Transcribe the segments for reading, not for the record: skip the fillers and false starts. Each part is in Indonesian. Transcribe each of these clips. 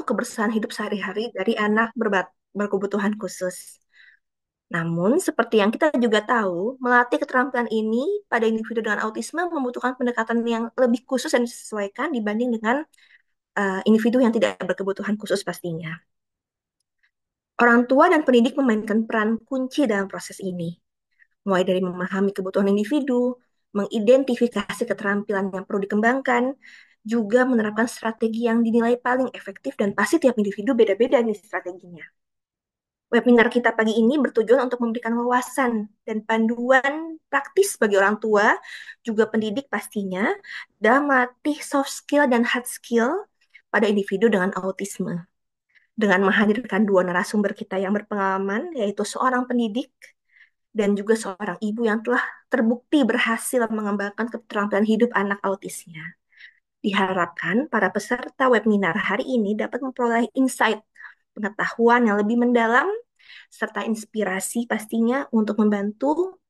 kebersihan hidup sehari-hari dari anak berkebutuhan khusus. Namun, seperti yang kita juga tahu, melatih keterampilan ini pada individu dengan autisme membutuhkan pendekatan yang lebih khusus dan disesuaikan dibanding dengan individu yang tidak berkebutuhan khusus pastinya. Orang tua dan pendidik memainkan peran kunci dalam proses ini, mulai dari memahami kebutuhan individu, mengidentifikasi keterampilan yang perlu dikembangkan, juga menerapkan strategi yang dinilai paling efektif dan pasti tiap individu beda-beda nih strateginya. Webinar kita pagi ini bertujuan untuk memberikan wawasan dan panduan praktis bagi orang tua, juga pendidik pastinya, dalam melatih soft skill dan hard skill pada individu dengan autisme. Dengan menghadirkan dua narasumber kita yang berpengalaman, yaitu seorang pendidik dan juga seorang ibu yang telah terbukti berhasil mengembangkan keterampilan hidup anak autisnya. Diharapkan para peserta webinar hari ini dapat memperoleh insight, pengetahuan yang lebih mendalam, serta inspirasi pastinya untuk membantu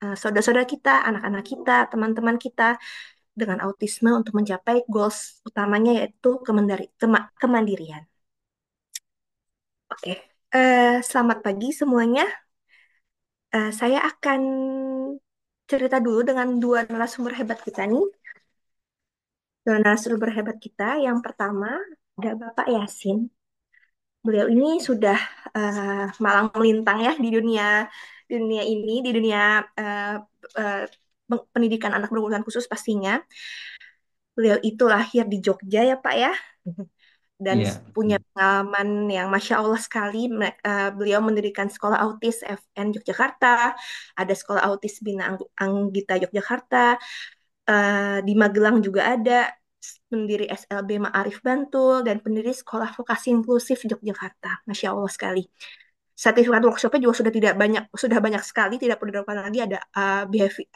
saudara-saudara kita, anak-anak kita, teman-teman kita dengan autisme untuk mencapai goals utamanya yaitu kemandirian. Oke, selamat pagi semuanya. Saya akan cerita dulu dengan dua narasumber hebat kita nih. Dua narasumber hebat kita. Yang pertama ada Bapak Yasin. Beliau ini sudah malang melintang ya di dunia ini, di dunia uh, uh, pendidikan anak berkebutuhan khusus pastinya. Beliau itu lahir di Jogja ya Pak ya, dan Iya, punya pengalaman yang Masya Allah sekali. Beliau mendirikan sekolah autis FN Yogyakarta, ada sekolah autis Bina Anggita Yogyakarta, di Magelang juga ada pendiri SLB Ma'arif Bantul dan pendiri Sekolah Vokasi Inklusif Yogyakarta. Masya Allah sekali. Sertifikat workshopnya juga sudah banyak sekali, tidak perlu dilakukan lagi. Ada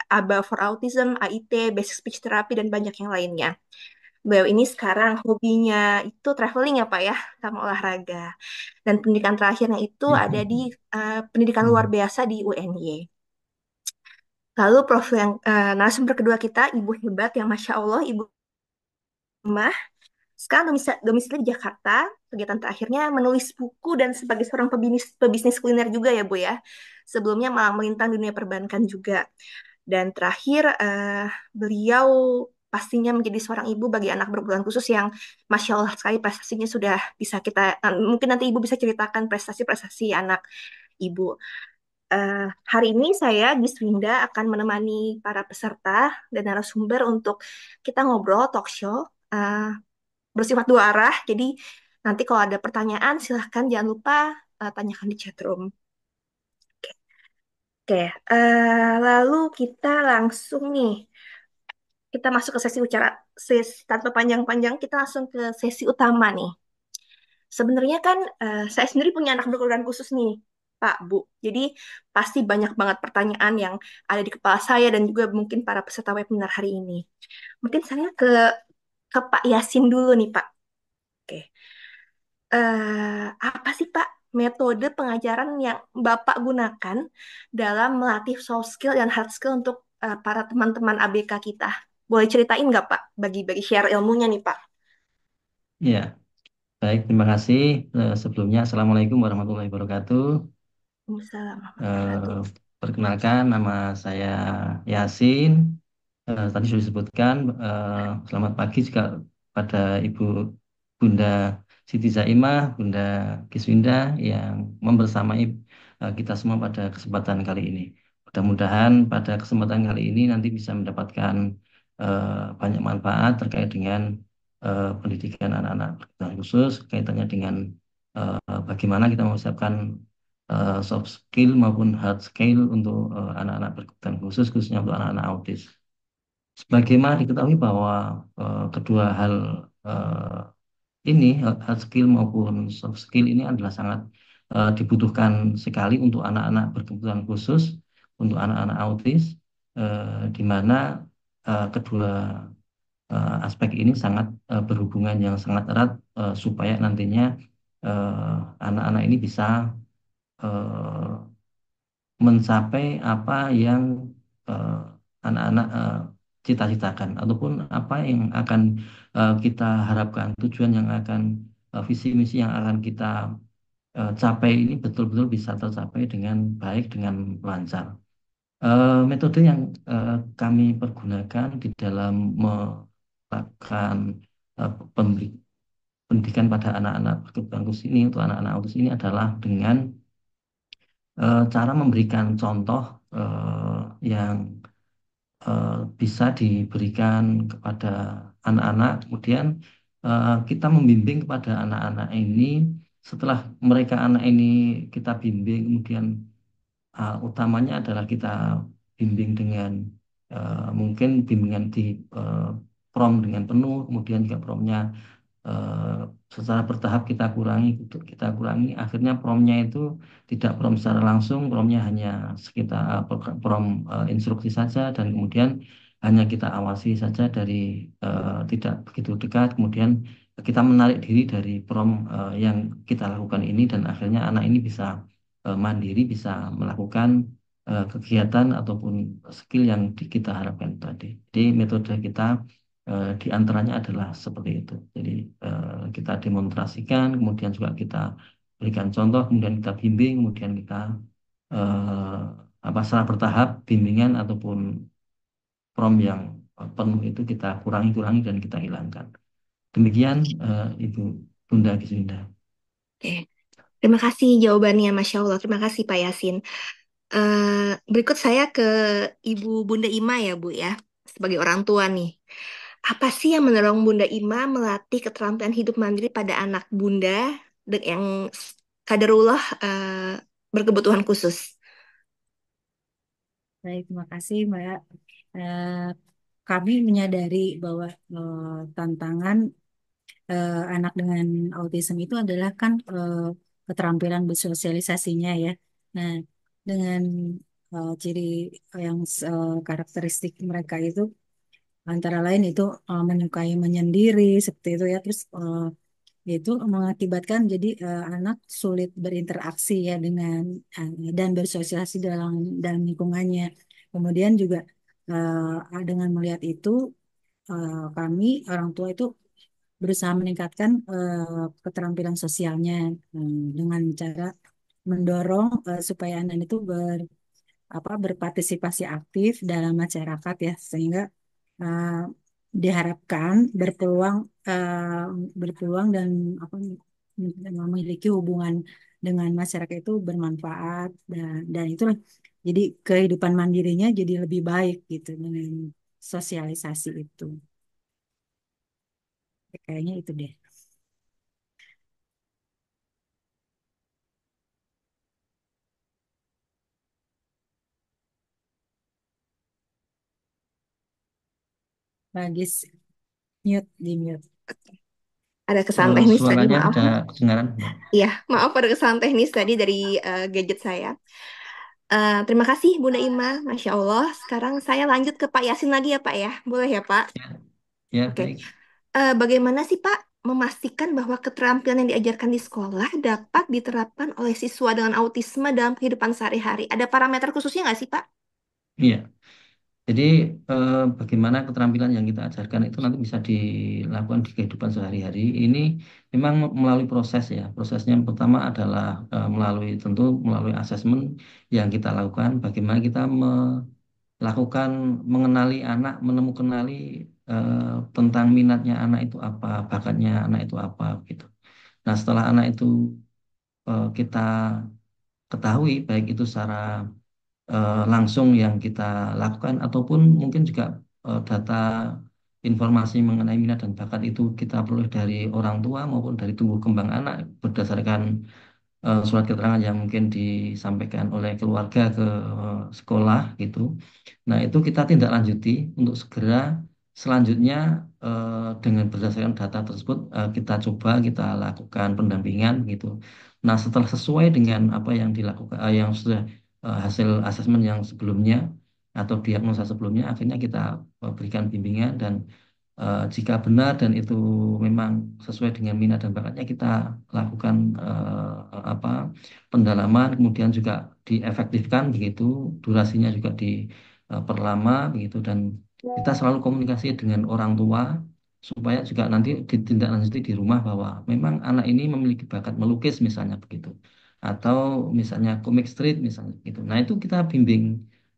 ABA for Autism, AIT, Basic Speech Therapy, dan banyak yang lainnya. Beliau ini sekarang hobinya itu traveling ya Pak ya, sama olahraga. Dan pendidikan terakhirnya itu ada di pendidikan luar biasa di UNY. Lalu profil yang narasumber kedua kita, Ibu hebat yang Masya Allah, Ibu Mah. Sekarang domisili di Jakarta, kegiatan terakhirnya menulis buku dan sebagai seorang pebisnis kuliner juga ya Bu ya. Sebelumnya malah melintang dunia perbankan juga. Dan terakhir, beliau pastinya menjadi seorang ibu bagi anak berkebutuhan khusus yang Masya Allah sekali prestasinya sudah bisa kita, mungkin nanti Ibu bisa ceritakan prestasi-prestasi anak Ibu. Hari ini saya, Giswinda, akan menemani para peserta dan narasumber untuk kita ngobrol talk show bersifat dua arah. Jadi nanti kalau ada pertanyaan silahkan jangan lupa tanyakan di chat room. Oke, lalu kita langsung nih, kita masuk ke sesi tanpa panjang-panjang, kita langsung ke sesi utama nih. Sebenarnya kan saya sendiri punya anak berkebutuhan khusus nih, Pak, Bu. Jadi pasti banyak banget pertanyaan yang ada di kepala saya dan juga mungkin para peserta webinar hari ini. Mungkin saya ke Pak Yasin dulu nih, Pak. Oke. Apa sih Pak metode pengajaran yang Bapak gunakan dalam melatih soft skill dan hard skill untuk para teman-teman ABK kita? Boleh ceritain nggak Pak? Bagi-bagi share ilmunya nih Pak. iya. Baik, terima kasih. Sebelumnya, Assalamualaikum warahmatullahi wabarakatuh. Waalaikumsalam warahmatullahi Eh, wabarakatuh. Perkenalkan, nama saya Yasin. Tadi sudah disebutkan, selamat pagi juga pada Ibu Bunda Siti Zaimah, Bunda Kiswinda yang membersamai kita semua pada kesempatan kali ini. Mudah-mudahan pada kesempatan kali ini nanti bisa mendapatkan banyak manfaat terkait dengan pendidikan anak-anak berkebutuhan khusus, kaitannya dengan bagaimana kita mempersiapkan soft skill maupun hard skill untuk anak-anak berkebutuhan khusus, khususnya untuk anak-anak autis. Sebagaimana diketahui bahwa kedua hal eh, ini, hard skill maupun soft skill ini adalah sangat dibutuhkan sekali untuk anak-anak berkebutuhan khusus, untuk anak-anak autis, di mana kedua aspek ini sangat berhubungan yang sangat erat supaya nantinya anak-anak ini bisa eh, mencapai apa yang eh, anak-anak cita-citakan ataupun apa yang akan kita harapkan, tujuan yang akan visi misi yang akan kita capai ini betul-betul bisa tercapai dengan baik, dengan lancar. Metode yang kami pergunakan di dalam melakukan pendidikan pada anak-anak berkebutuhan khusus ini, untuk anak-anak autis ini adalah dengan cara memberikan contoh yang bisa diberikan kepada anak-anak. Kemudian kita membimbing kepada anak-anak ini, setelah mereka anak ini kita bimbing, kemudian utamanya adalah kita bimbing dengan mungkin bimbingan di uh, prom dengan penuh, kemudian juga promnya eh, secara bertahap kita kurangi, akhirnya promnya itu tidak prom secara langsung, promnya hanya sekitar prom instruksi saja, dan kemudian hanya kita awasi saja dari tidak begitu dekat, kemudian kita menarik diri dari prom yang kita lakukan ini, dan akhirnya anak ini bisa mandiri, bisa melakukan kegiatan ataupun skill yang kita harapkan tadi. Jadi metode kita di antaranya adalah seperti itu. Jadi kita demonstrasikan, kemudian juga kita berikan contoh, kemudian kita bimbing, kemudian kita eh, secara bertahap bimbingan ataupun prom yang penuh itu kita kurangi-kurangi dan kita hilangkan. Demikian Ibu Bunda Giswinda. Oke, terima kasih jawabannya, Masya Allah. Terima kasih Pak Yasin. Berikut saya ke Ibu Bunda Ima ya Bu ya, sebagai orang tua nih. Apa sih yang mendorong Bunda Ima melatih keterampilan hidup mandiri pada anak Bunda yang kadarullah berkebutuhan khusus? Baik, terima kasih Mbak. Eh, Kami menyadari bahwa tantangan anak dengan autism itu adalah kan keterampilan bersosialisasinya ya. Nah, dengan ciri yang karakteristik mereka itu antara lain itu menyukai menyendiri seperti itu ya. Terus itu mengakibatkan jadi anak sulit berinteraksi ya dengan dan bersosialisasi dalam dalam lingkungannya. Kemudian juga dengan melihat itu kami orang tua itu berusaha meningkatkan keterampilan sosialnya dengan cara mendorong supaya anak itu berpartisipasi aktif dalam masyarakat ya, sehingga uh, diharapkan uh, berpeluang dan apa memiliki hubungan dengan masyarakat itu bermanfaat, dan itulah jadi kehidupan mandirinya jadi lebih baik gitu dengan sosialisasi itu. Kayaknya itu deh. Bagis, mute, di mute. Ada kesalahan teknis tadi, Suaranya maaf. ada kedengaran, Mbak. Iya, maaf ada kesalahan teknis tadi dari gadget saya. Terima kasih Bunda Ima, Masya Allah. Sekarang saya lanjut ke Pak Yasin lagi ya Pak ya. Boleh ya Pak? Ya, ya Oke. baik. Bagaimana sih Pak memastikan bahwa keterampilan yang diajarkan di sekolah dapat diterapkan oleh siswa dengan autisme dalam kehidupan sehari-hari? Ada parameter khususnya nggak sih Pak? Iya. Jadi bagaimana keterampilan yang kita ajarkan itu nanti bisa dilakukan di kehidupan sehari-hari. Ini memang melalui proses ya. Prosesnya yang pertama adalah melalui asesmen yang kita lakukan. Bagaimana kita melakukan mengenali anak, menemukan tentang minatnya anak itu apa, bakatnya anak itu apa gitu. Nah, setelah anak itu kita ketahui, baik itu secara langsung yang kita lakukan, ataupun mungkin juga data informasi mengenai minat dan bakat itu kita peroleh dari orang tua maupun dari tumbuh kembang anak berdasarkan surat keterangan yang mungkin disampaikan oleh keluarga ke sekolah gitu. Nah, itu kita tindak lanjuti untuk segera selanjutnya dengan berdasarkan data tersebut kita lakukan pendampingan gitu. Nah, setelah sesuai dengan apa yang dilakukan yang sudah hasil asesmen yang sebelumnya atau diagnosa sebelumnya, akhirnya kita berikan bimbingan, dan jika benar dan itu memang sesuai dengan minat dan bakatnya, kita lakukan pendalaman, kemudian juga diefektifkan begitu, durasinya juga diperlama begitu, dan kita selalu komunikasi dengan orang tua supaya juga nanti ditindaklanjuti di rumah bahwa memang anak ini memiliki bakat melukis misalnya begitu, atau misalnya komik strip misalnya gitu. Nah itu kita bimbing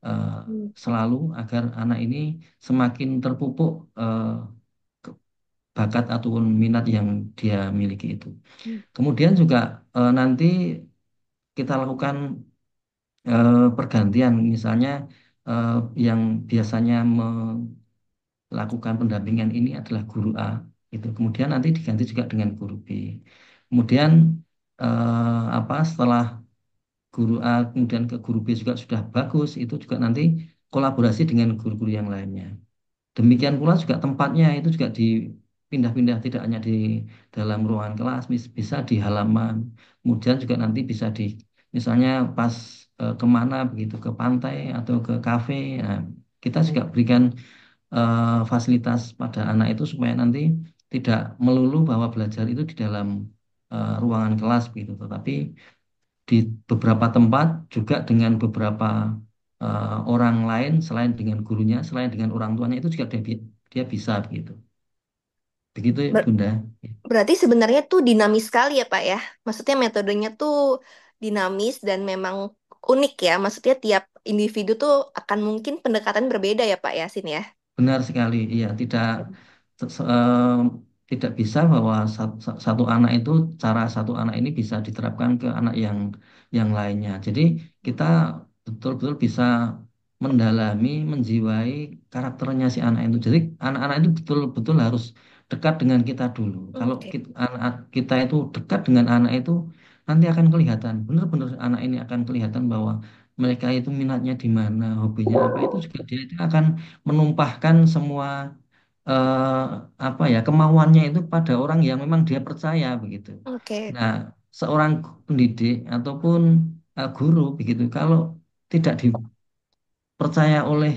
eh, Hmm. selalu agar anak ini semakin terpupuk ke- bakat ataupun minat yang dia miliki itu. Kemudian juga nanti kita lakukan pergantian, misalnya eh, yang biasanya melakukan pendampingan ini adalah guru A, itu kemudian nanti diganti juga dengan guru B. Kemudian setelah guru A kemudian ke guru B juga sudah bagus, itu juga nanti kolaborasi dengan guru-guru yang lainnya. Demikian pula juga tempatnya itu juga dipindah-pindah, tidak hanya di dalam ruangan kelas, bisa di halaman. Kemudian juga nanti bisa di, misalnya pas kemana begitu, ke pantai atau ke kafe. Nah, kita juga berikan fasilitas pada anak itu supaya nanti tidak melulu bahwa belajar itu di dalam ruangan kelas begitu, tetapi di beberapa tempat juga dengan beberapa orang lain selain dengan gurunya, selain dengan orang tuanya itu juga dia bisa begitu. Begitu ya, Ber- Bunda. Berarti sebenarnya tuh dinamis sekali ya Pak ya. Maksudnya metodenya tuh dinamis dan memang unik ya. Maksudnya tiap individu tuh akan mungkin pendekatan berbeda ya Pak Yasin ya. Benar sekali, iya tidak se- eh, tidak bisa bahwa satu anak itu cara satu anak ini bisa diterapkan ke anak yang lainnya. Jadi kita betul-betul bisa mendalami, menjiwai karakternya si anak itu. Jadi anak-anak itu betul-betul harus dekat dengan kita dulu. Kalau Oke. anak kita itu dekat dengan anak itu, nanti akan kelihatan, benar-benar anak ini akan kelihatan bahwa mereka itu minatnya di mana, hobinya apa itu juga dia itu akan menumpahkan semua eh, kemauannya itu pada orang yang memang dia percaya begitu. Oke. Nah, seorang pendidik ataupun guru begitu, kalau tidak dipercaya oleh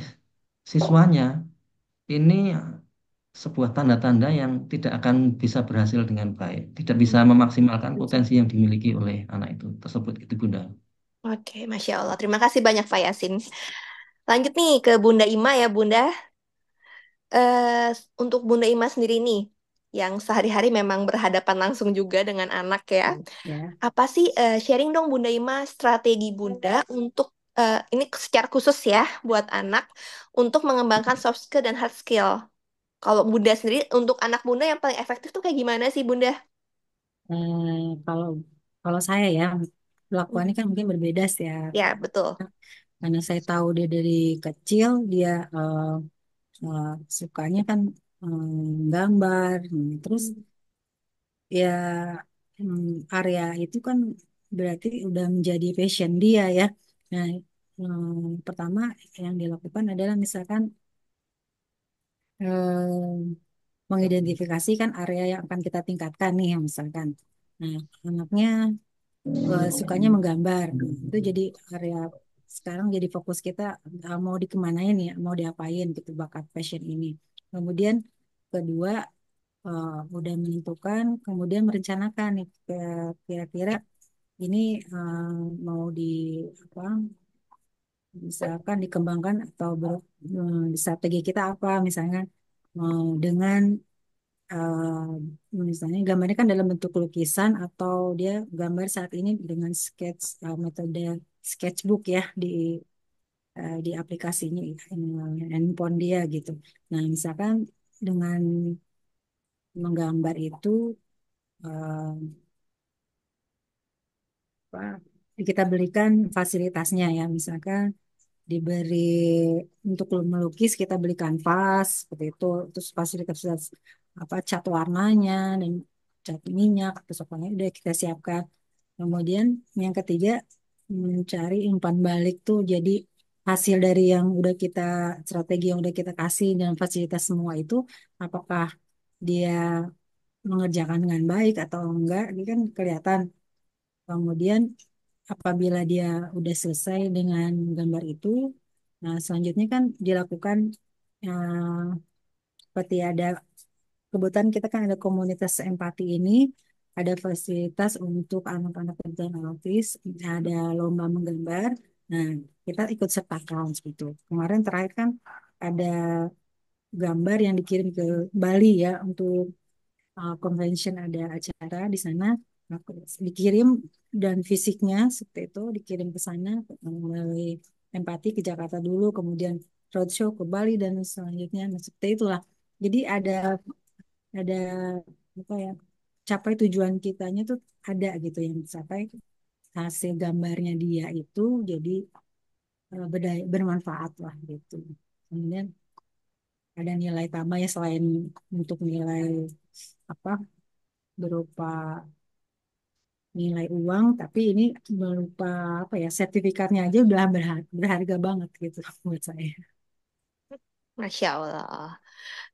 siswanya, ini sebuah tanda-tanda yang tidak akan bisa berhasil dengan baik, tidak bisa memaksimalkan potensi yang dimiliki oleh anak itu tersebut, gitu Bunda. Oke, Masya Allah. Terima kasih banyak Pak Yasin. Lanjut nih ke Bunda Ima ya Bunda. eh untuk Bunda Ima sendiri nih, yang sehari-hari memang berhadapan langsung juga dengan anak ya. Ya. Apa sih sharing dong Bunda Ima strategi Bunda untuk ini secara khusus ya buat anak untuk mengembangkan soft skill dan hard skill. Kalau Bunda sendiri untuk anak Bunda yang paling efektif tuh kayak gimana sih Bunda? Eh, kalau kalau saya ya Hmm. pelakuannya kan mungkin berbeda sih ya. Ya, betul. Karena saya tahu dia dari kecil dia eh, sukanya kan gambar. Terus ya area itu kan berarti udah menjadi passion dia ya. Nah, pertama yang dilakukan adalah misalkan mengidentifikasikan area yang akan kita tingkatkan nih misalkan. Nah, anaknya sukanya menggambar. Nah, itu jadi area sekarang jadi fokus kita mau dikemanain ya, mau diapain gitu bakat passion ini. Kemudian kedua udah menentukan, kemudian merencanakan nih kira-kira ini mau di apa misalkan dikembangkan atau di strategi kita apa misalnya dengan misalnya gambarnya kan dalam bentuk lukisan atau dia gambar saat ini dengan metode sketchbook ya di aplikasinya handphone dia gitu. Nah, misalkan dengan menggambar itu eh, apa, kita berikan fasilitasnya ya, misalkan diberi untuk melukis kita beli kanvas seperti itu, terus fasilitas apa cat warnanya dan cat minyak, terus apa udah kita siapkan. Kemudian yang ketiga mencari umpan balik tuh jadi hasil dari yang udah kita strategi yang udah kita kasih dan fasilitas semua itu apakah dia mengerjakan dengan baik atau enggak, ini kan kelihatan. Kemudian apabila dia udah selesai dengan gambar itu, nah selanjutnya kan dilakukan eh, seperti ada kebetulan kita kan ada komunitas empati ini, ada fasilitas untuk anak-anak rentan autis, ada lomba menggambar. Nah, kita ikut sertakan seperti itu. Kemarin terakhir kan ada gambar yang dikirim ke Bali ya untuk convention, ada acara di sana. Aku dikirim dan fisiknya seperti itu dikirim ke sana melalui empati ke Jakarta dulu, kemudian roadshow ke Bali dan selanjutnya. Nah, seperti itulah. Jadi ada apa ya, capai tujuan kitanya tuh ada gitu yang dicapai, hasil gambarnya dia itu jadi bermanfaat lah gitu. Kemudian ada nilai tambah ya selain untuk nilai apa berupa nilai uang, tapi ini berupa apa ya, sertifikatnya aja udah berharga banget gitu buat saya. Masya Allah.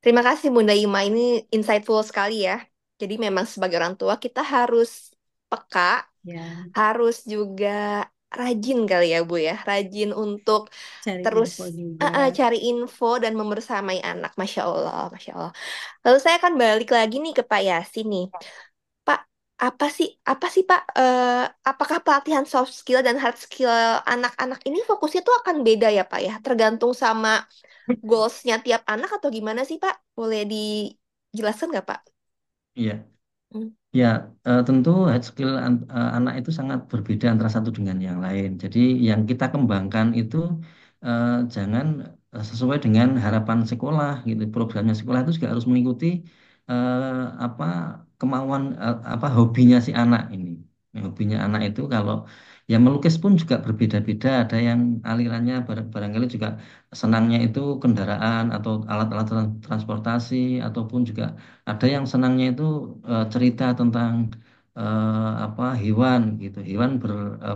Terima kasih Bunda Ima, ini insightful sekali ya. Jadi memang sebagai orang tua kita harus peka, Ya, harus juga rajin kali ya Bu ya. Rajin untuk cari terus info juga. cari info dan membersamai anak. Masya Allah, Masya Allah. Lalu saya akan balik lagi nih ke Pak Yasin nih. Pak, apa sih Pak? Apakah pelatihan soft skill dan hard skill anak-anak ini fokusnya tuh akan beda ya Pak ya? Tergantung sama goalsnya tiap anak atau gimana sih Pak? Boleh dijelaskan nggak Pak? Iya. Hmm. Ya, tentu hard skill anak itu sangat berbeda antara satu dengan yang lain. Jadi yang kita kembangkan itu jangan sesuai dengan harapan sekolah gitu. Programnya sekolah itu juga harus mengikuti apa kemauan apa hobinya si anak ini. Ya, hobinya anak itu kalau ya melukis pun juga berbeda-beda. Ada yang alirannya barangkali juga senangnya itu kendaraan atau alat-alat transportasi ataupun juga ada yang senangnya itu cerita tentang apa hewan gitu, hewan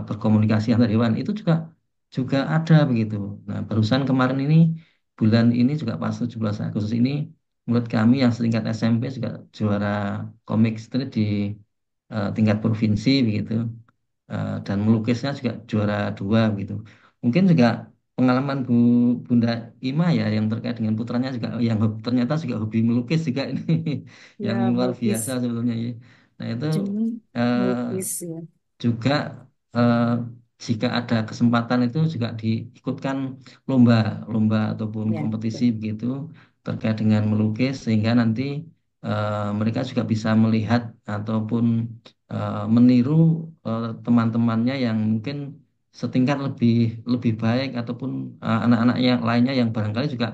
berkomunikasi antar hewan itu juga juga ada begitu. Nah, barusan kemarin ini bulan ini juga pas 17 Agustus ini murid kami yang setingkat SMP juga juara komik strip di tingkat provinsi begitu. Dan melukisnya juga juara dua gitu. Mungkin juga pengalaman Bunda Ima ya yang terkait dengan putranya juga yang ternyata juga hobi melukis juga ini Ya, yang luar biasa melukis, sebetulnya ya. Nah itu cuman melukis eh, ya. juga eh, jika ada kesempatan itu juga diikutkan lomba lomba ataupun Ya, kompetisi betul. begitu terkait dengan melukis sehingga nanti mereka juga bisa melihat ataupun meniru teman-temannya yang mungkin setingkat lebih lebih baik ataupun anak-anak yang lainnya yang barangkali juga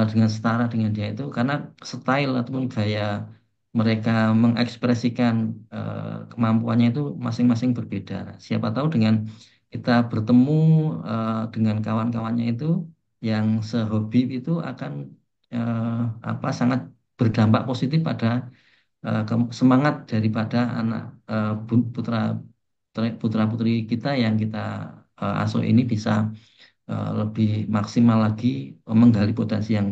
dengan setara dengan dia itu karena style ataupun gaya mereka mengekspresikan kemampuannya itu masing-masing berbeda. Siapa tahu dengan kita bertemu dengan kawan-kawannya itu yang sehobi itu akan eh, apa sangat berdampak positif pada semangat daripada anak putra putra putri kita yang kita asuh ini bisa lebih maksimal lagi menggali potensi yang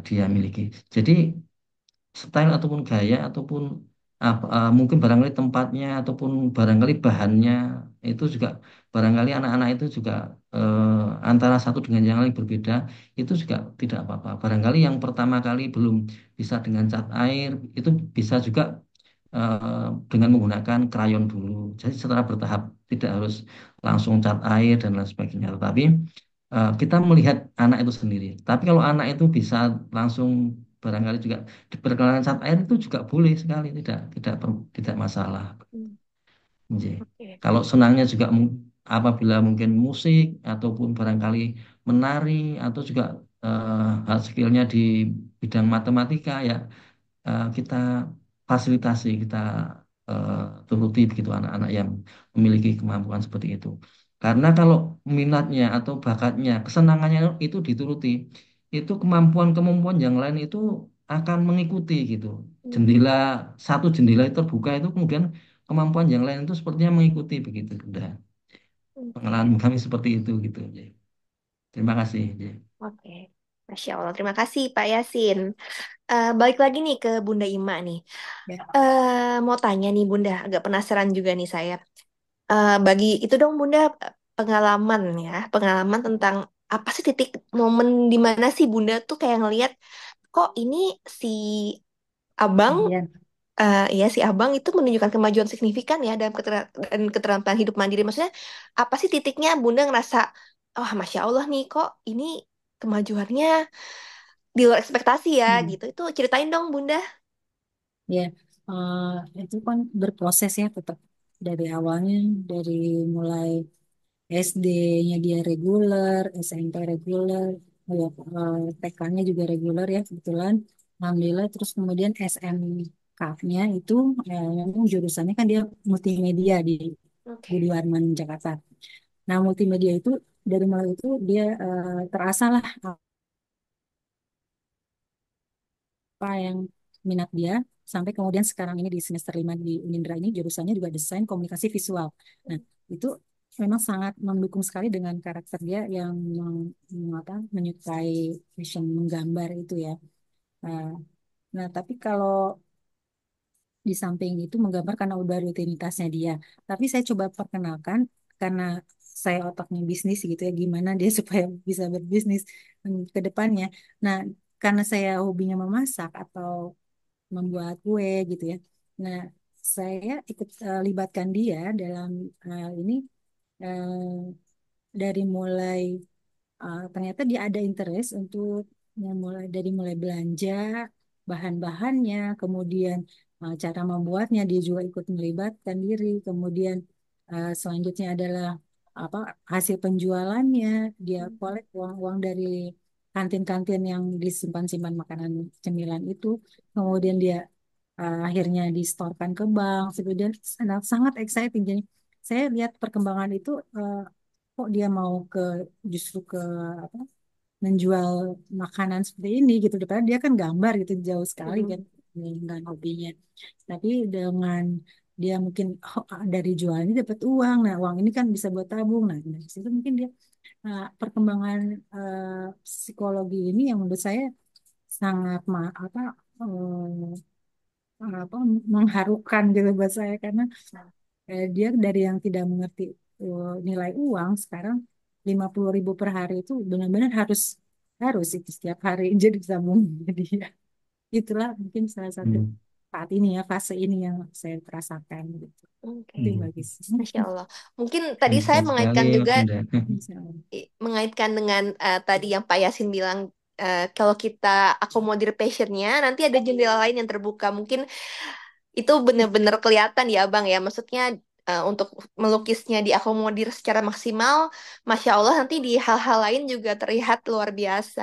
dia miliki. Jadi style ataupun gaya ataupun mungkin barangkali tempatnya ataupun barangkali bahannya itu juga barangkali anak-anak itu juga antara satu dengan yang lain berbeda itu juga tidak apa-apa. Barangkali yang pertama kali belum bisa dengan cat air itu bisa juga dengan menggunakan krayon dulu. Jadi secara bertahap tidak harus langsung cat air dan lain sebagainya. Tetapi kita melihat anak itu sendiri. Tapi kalau anak itu bisa langsung barangkali juga diperkenalkan saat air itu juga boleh sekali, tidak masalah. Hmm. Nje. Oke. Kalau senangnya juga apabila mungkin musik ataupun barangkali menari atau juga hard skillnya di bidang matematika ya kita fasilitasi, kita eh, turuti begitu anak-anak yang memiliki kemampuan seperti itu. Karena kalau minatnya atau bakatnya, kesenangannya itu dituruti, itu kemampuan-kemampuan yang lain itu akan mengikuti gitu. Hmm. Jendela satu jendela itu terbuka itu kemudian kemampuan yang lain itu sepertinya mengikuti begitu. Udah pengalaman kami seperti itu gitu. Nje. Terima kasih. Nje. Oke. Masya Allah. Terima kasih Pak Yasin. Balik lagi nih ke Bunda Ima nih. Ya, Mau tanya nih Bunda, agak penasaran juga nih saya. Bagi itu dong Bunda pengalaman ya, pengalaman tentang apa sih titik momen di mana sih Bunda tuh kayak ngelihat kok ini si Abang, kemudian ya si Abang itu menunjukkan kemajuan signifikan ya dalam dan keterampilan hidup mandiri. Maksudnya apa sih titiknya Bunda ngerasa, oh Masya Allah nih kok ini kemajuannya di luar ekspektasi ya Hmm. gitu. Itu ceritain dong Bunda. Ya, itu kan berproses ya tetap dari awalnya, dari mulai SD-nya dia reguler, SMP reguler, ya, TK-nya juga reguler ya kebetulan. Alhamdulillah, terus kemudian SMK-nya itu memang jurusannya kan dia multimedia di Budi Oke. Warman Jakarta. Nah, multimedia itu dari mulai itu dia terasa lah apa yang minat dia sampai kemudian sekarang ini di semester 5 di Unindra ini jurusannya juga desain komunikasi visual. Nah, itu memang sangat mendukung sekali dengan karakter dia yang menyukai fashion menggambar itu ya. Nah, nah, tapi kalau di samping itu menggambar karena udah rutinitasnya dia. Tapi saya coba perkenalkan karena saya otaknya bisnis gitu ya, gimana dia supaya bisa berbisnis ke depannya. Nah, karena saya hobinya memasak atau membuat kue gitu ya. Nah, saya ikut libatkan dia dalam ini dari mulai ternyata dia ada interest untuk mulai belanja bahan-bahannya, kemudian cara membuatnya dia juga ikut melibatkan diri, kemudian selanjutnya adalah apa hasil penjualannya dia kolek uang-uang dari kantin-kantin yang disimpan-simpan makanan cemilan itu, kemudian dia akhirnya distorkan ke bank, kemudian sangat exciting. Jadi saya lihat perkembangan itu kok dia mau justru ke apa menjual makanan seperti ini gitu daripada dia kan gambar gitu jauh sekali kan Mm-mm. dengan hobinya tapi dengan dia mungkin dari jualnya dapat uang nah uang ini kan bisa buat tabung nah dari situ mungkin dia perkembangan eh, psikologi ini yang menurut saya sangat apa mengharukan gitu buat saya karena dia dari yang tidak mengerti nilai uang sekarang 50.000 per hari itu benar-benar harus harus itu setiap hari jadi tabungan dia. Itulah mungkin salah satu Hmm. saat ini ya fase ini yang saya rasakan gitu. Oke. Itu Hmm. bagus. Masya Allah. Mungkin tadi saya Hebat sekali mengaitkan juga Bunda. Misalnya. mengaitkan dengan tadi yang Pak Yasin bilang kalau kita akomodir passionnya nanti ada jendela lain yang terbuka mungkin itu benar-benar kelihatan ya Bang ya maksudnya untuk melukisnya diakomodir secara maksimal Masya Allah nanti di hal-hal lain juga terlihat luar biasa.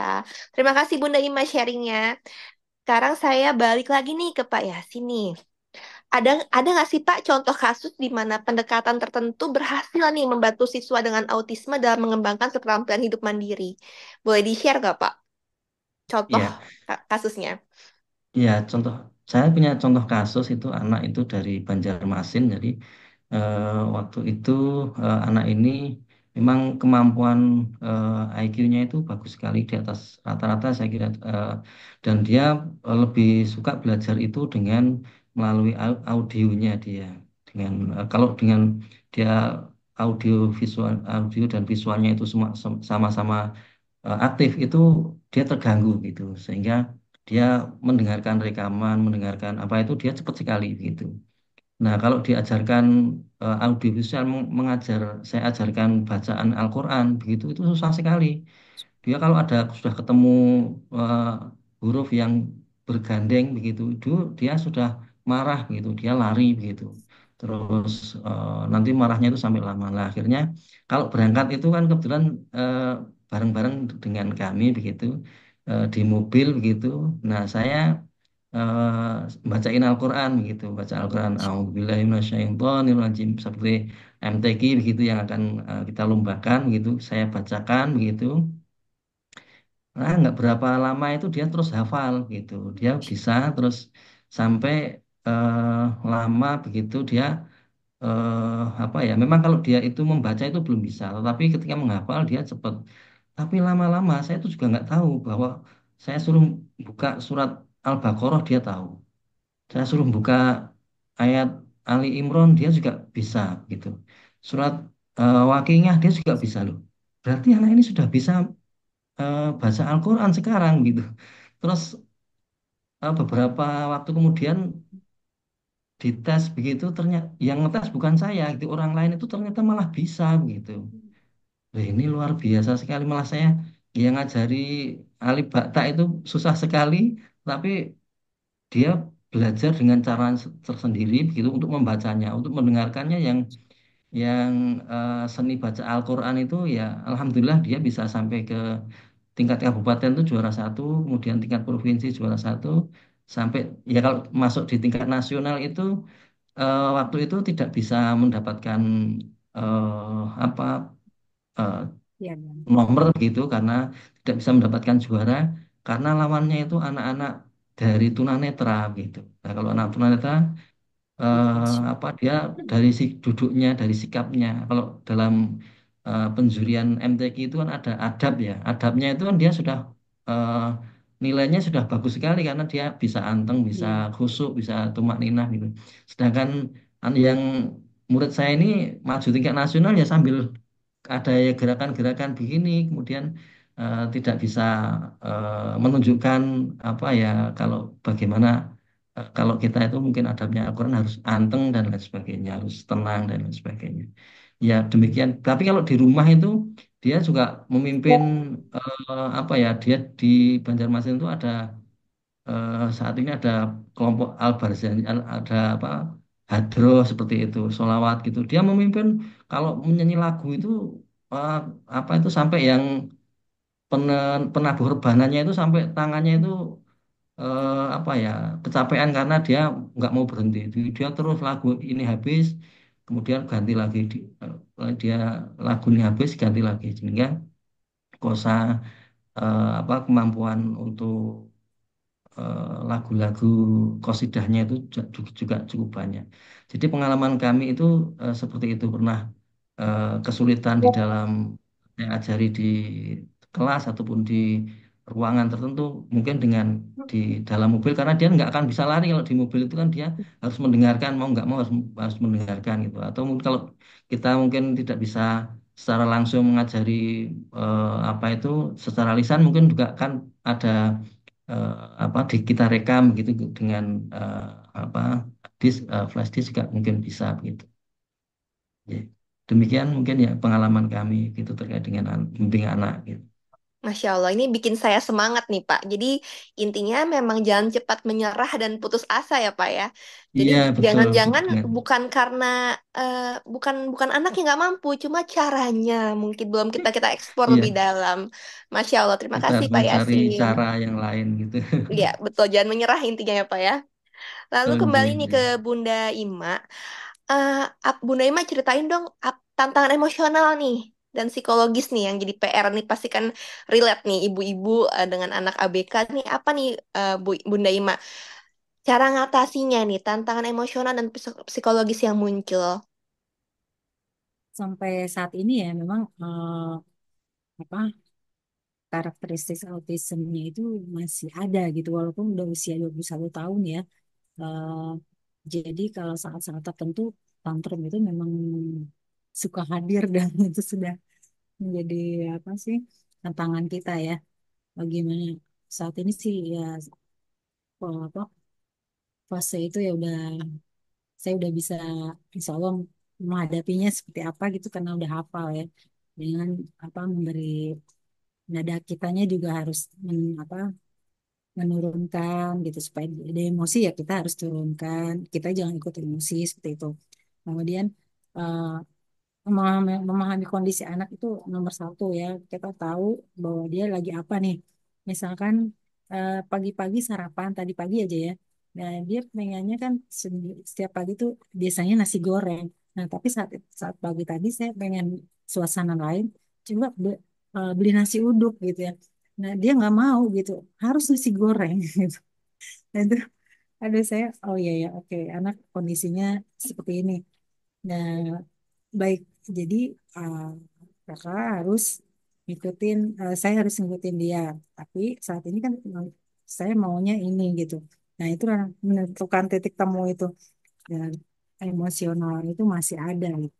Terima kasih Bunda Ima sharingnya. Sekarang saya balik lagi nih ke Pak Yasin nih. Ada nggak sih Pak contoh kasus di mana pendekatan tertentu berhasil nih membantu siswa dengan autisme dalam mengembangkan keterampilan hidup mandiri? Boleh di-share nggak Pak contoh Ya, kasusnya? ya contoh saya punya contoh kasus itu anak itu dari Banjarmasin. Jadi waktu itu anak ini memang kemampuan IQ-nya itu bagus sekali di atas rata-rata saya kira. Dan dia lebih suka belajar itu dengan melalui audionya dia. Dengan kalau dengan dia audio dan visualnya itu semua sama-sama aktif itu dia terganggu gitu sehingga dia mendengarkan rekaman mendengarkan apa itu dia cepat sekali gitu. Nah kalau diajarkan audiovisual mengajar saya ajarkan bacaan Al-Quran begitu itu susah sekali. Dia kalau ada sudah ketemu eh, huruf yang bergandeng begitu, dia sudah marah begitu, dia lari begitu. Terus nanti marahnya itu sampai lama. Lah akhirnya kalau berangkat itu kan kebetulan eh, bareng-bareng dengan kami begitu di mobil begitu. Nah saya bacain Al-Quran begitu, baca Al-Quran. A'udzubillahi minasyaitonirrajim seperti MTQ begitu yang akan kita lombakan begitu. Saya bacakan begitu. Nah, nggak berapa lama itu dia terus hafal gitu. Dia bisa terus sampai lama begitu dia apa ya? Memang kalau dia itu membaca itu belum bisa, tetapi ketika menghafal dia cepat. Tapi lama-lama saya itu juga nggak tahu bahwa saya suruh buka surat Al-Baqarah dia tahu. Saya suruh buka ayat Ali Imran dia juga bisa gitu. Surat Waqiah dia juga bisa loh. Berarti anak ini sudah bisa baca Al-Quran sekarang gitu. Terus beberapa waktu kemudian dites begitu ternyata yang ngetes bukan saya gitu orang lain itu ternyata malah bisa gitu. Wah, ini luar biasa sekali malah saya yang ngajari alif bakta itu susah sekali, tapi dia belajar dengan cara tersendiri begitu untuk membacanya, untuk mendengarkannya yang seni baca Al-Quran itu ya alhamdulillah dia bisa sampai ke tingkat kabupaten itu juara satu, kemudian tingkat provinsi juara satu, sampai ya kalau masuk di tingkat nasional itu waktu itu tidak bisa mendapatkan apa eh, Ya, ya. nomor gitu karena tidak bisa mendapatkan juara karena lawannya itu anak-anak dari tunanetra gitu. Nah, kalau anak tunanetra apa dia dari si duduknya, dari sikapnya. Kalau dalam penjurian MTQ itu kan ada adab ya. Adabnya itu kan dia sudah eh, nilainya sudah bagus sekali karena dia bisa anteng, bisa Iya. khusyuk, bisa tumak ninah gitu. Sedangkan yang murid saya ini maju tingkat nasional ya sambil ada ya gerakan-gerakan begini, kemudian tidak bisa menunjukkan apa ya kalau bagaimana kalau kita itu mungkin adabnya Al-Quran harus anteng dan lain sebagainya, harus tenang dan lain sebagainya. Ya demikian. Tapi kalau di rumah itu dia juga memimpin apa ya? Dia di Banjarmasin itu ada saat ini ada kelompok Al-Barzan, ada apa? Hadro seperti itu, solawat gitu. Dia memimpin kalau menyanyi lagu itu eh, apa itu sampai yang penabuh rebananya itu sampai tangannya itu apa ya kecapean karena dia nggak mau berhenti. Dia terus lagu ini habis, kemudian ganti lagi dia lagu ini habis ganti lagi sehingga kosa apa kemampuan untuk lagu-lagu kosidahnya itu juga cukup banyak. Jadi pengalaman kami itu seperti itu pernah kesulitan di dalam yang ajari di kelas ataupun di ruangan tertentu mungkin dengan di dalam mobil karena dia nggak akan bisa lari kalau di mobil itu kan dia harus mendengarkan mau nggak mau harus mendengarkan gitu atau mungkin kalau kita mungkin tidak bisa secara langsung mengajari apa itu secara lisan mungkin juga kan ada eh, apa kita rekam gitu dengan eh, apa flash disk juga mungkin bisa begitu. Ya. Demikian mungkin ya pengalaman kami gitu terkait dengan bimbing anak gitu. Masya Allah, ini bikin saya semangat nih Pak. Jadi intinya memang jangan cepat menyerah dan putus asa ya Pak ya. Jadi Iya betul jangan-jangan dengan bukan karena eh, bukan bukan anak yang nggak mampu, cuma caranya mungkin belum kita kita eksplor lebih iya dalam. Masya Allah, terima kita kasih harus Pak mencari Yasin. cara yang lain gitu. Iya betul, jangan menyerah intinya ya Pak ya. Lalu Oke, kembali nih oke. ke Bunda Ima. Bunda Ima ceritain dong tantangan emosional nih dan psikologis nih yang jadi PR nih pasti kan relate nih ibu-ibu dengan anak ABK nih apa nih Bunda Ima cara ngatasinya nih tantangan emosional dan psikologis yang muncul. Sampai saat ini ya memang apa karakteristik autismnya itu masih ada gitu walaupun udah usia 21 tahun ya. Eh, jadi kalau saat-saat tertentu tantrum itu memang suka hadir dan itu sudah menjadi apa sih tantangan kita ya. Bagaimana saat ini sih ya apa fase itu ya udah saya udah bisa insya Allah menghadapinya seperti apa gitu karena udah hafal ya dengan apa memberi nada kitanya juga harus apa menurunkan gitu supaya ada emosi ya kita harus turunkan kita jangan ikut emosi seperti itu kemudian eh, memahami kondisi anak itu nomor satu ya kita tahu bahwa dia lagi apa nih misalkan pagi-pagi sarapan tadi pagi aja ya nah dia pengennya kan setiap pagi tuh biasanya nasi goreng nah tapi saat saat pagi tadi saya pengen suasana lain coba beli nasi uduk gitu ya nah dia nggak mau gitu harus nasi goreng gitu nah itu ada saya oh iya ya oke anak kondisinya seperti ini nah baik, jadi uh, kakak harus ngikutin, saya harus ngikutin dia. Tapi saat ini kan saya maunya ini gitu. Nah itu lah menentukan titik temu itu. Dan emosional itu masih ada. Gitu.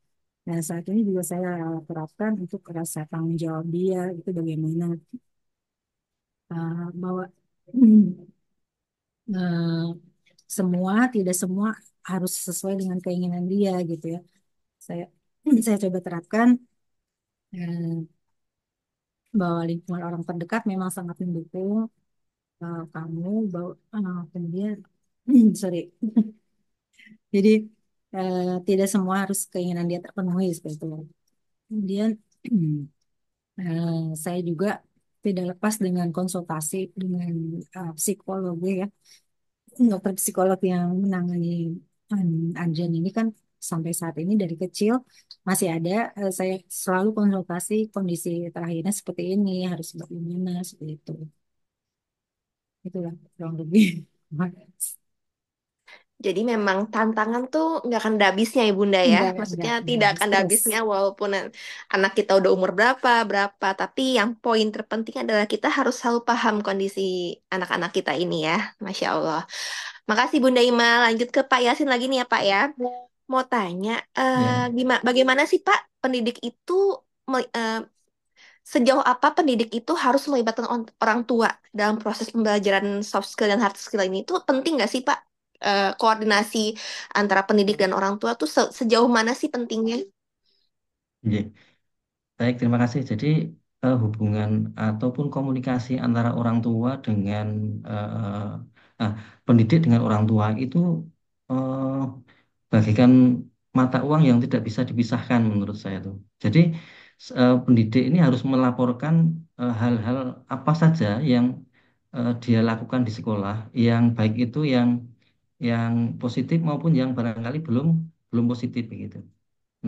Nah saat ini juga saya terapkan untuk rasa tanggung jawab dia itu bagaimana bahwa uh, semua tidak semua harus sesuai dengan keinginan dia gitu ya. Saya saya coba terapkan. bahwa lingkungan orang terdekat memang sangat mendukung kamu, bahwa kemudian sorry, jadi tidak semua harus keinginan dia terpenuhi seperti itu. Kemudian saya juga tidak lepas dengan konsultasi dengan psikolog ya, dokter psikolog yang menangani Anjan ini kan sampai saat ini dari kecil masih ada. Saya selalu konsultasi kondisi terakhirnya seperti ini, harus bagaimana seperti itu. Itulah kurang lebih. Jadi memang tantangan tuh nggak akan ada habisnya ya Bunda ya. Maksudnya Enggak tidak habis akan ada terus. habisnya walaupun anak kita udah umur berapa, berapa. Tapi yang poin terpenting adalah kita harus selalu paham kondisi anak-anak kita ini ya. Masya Allah. Makasih Bunda Ima. Lanjut ke Pak Yasin lagi nih ya Pak ya. Mau tanya, Ya, bagaimana sih Pak pendidik itu sejauh apa pendidik itu harus melibatkan orang tua dalam proses pembelajaran soft skill dan hard skill ini? Itu penting nggak sih Pak? Koordinasi antara pendidik dan orang tua tuh sejauh mana sih pentingnya? ya. Baik, terima kasih. Jadi hubungan ataupun komunikasi antara orang tua dengan nah, pendidik dengan orang tua itu eh, bagaikan mata uang yang tidak bisa dipisahkan menurut saya tuh. Jadi pendidik ini harus melaporkan hal-hal apa saja yang dia lakukan di sekolah, yang baik itu yang positif maupun yang barangkali belum belum positif begitu.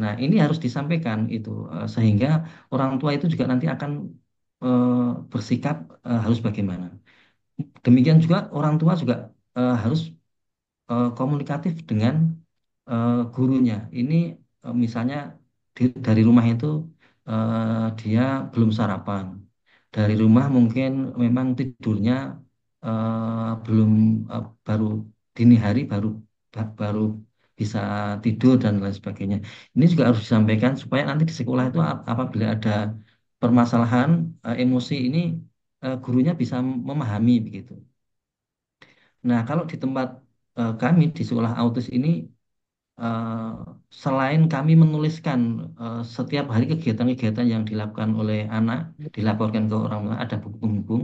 Nah, ini harus disampaikan itu sehingga orang tua itu juga nanti akan eh, bersikap harus bagaimana. Demikian juga orang tua juga harus komunikatif dengan gurunya. Ini misalnya dari rumah itu dia belum sarapan. Dari rumah mungkin memang tidurnya belum baru dini hari baru bisa tidur dan lain sebagainya. Ini juga harus disampaikan supaya nanti di sekolah itu apabila ada permasalahan emosi ini gurunya bisa memahami begitu. Nah, kalau di tempat kami di sekolah autis ini eh, selain kami menuliskan setiap hari kegiatan-kegiatan yang dilakukan oleh anak, dilaporkan ke orang tua, ada buku penghubung.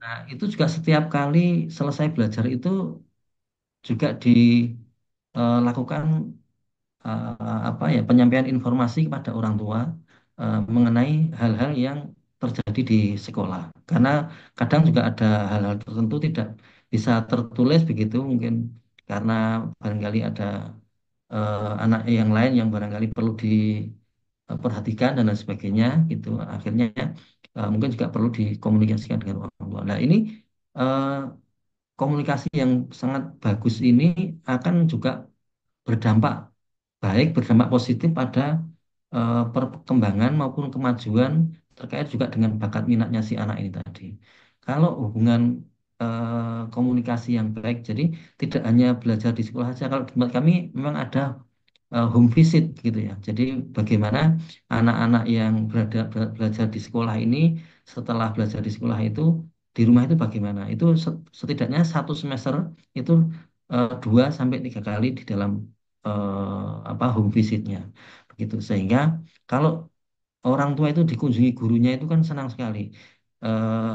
Nah, itu juga setiap kali selesai belajar itu juga dilakukan apa ya penyampaian informasi kepada orang tua mengenai hal-hal yang terjadi di sekolah. Karena kadang juga ada hal-hal tertentu tidak bisa tertulis begitu mungkin karena barangkali ada anak yang lain yang barangkali perlu diperhatikan dan lain sebagainya gitu. Akhirnya mungkin juga perlu dikomunikasikan dengan orang tua. Nah, ini eh, komunikasi yang sangat bagus ini akan juga berdampak baik, berdampak positif pada perkembangan maupun kemajuan terkait juga dengan bakat minatnya si anak ini tadi. Kalau hubungan komunikasi yang baik, jadi tidak hanya belajar di sekolah saja. Kalau di tempat kami memang ada home visit gitu ya. Jadi bagaimana anak-anak yang belajar di sekolah ini setelah belajar di sekolah itu di rumah itu bagaimana? Itu setidaknya satu semester itu 2 sampai 3 kali di dalam apa home visitnya begitu. Sehingga kalau orang tua itu dikunjungi gurunya itu kan senang sekali.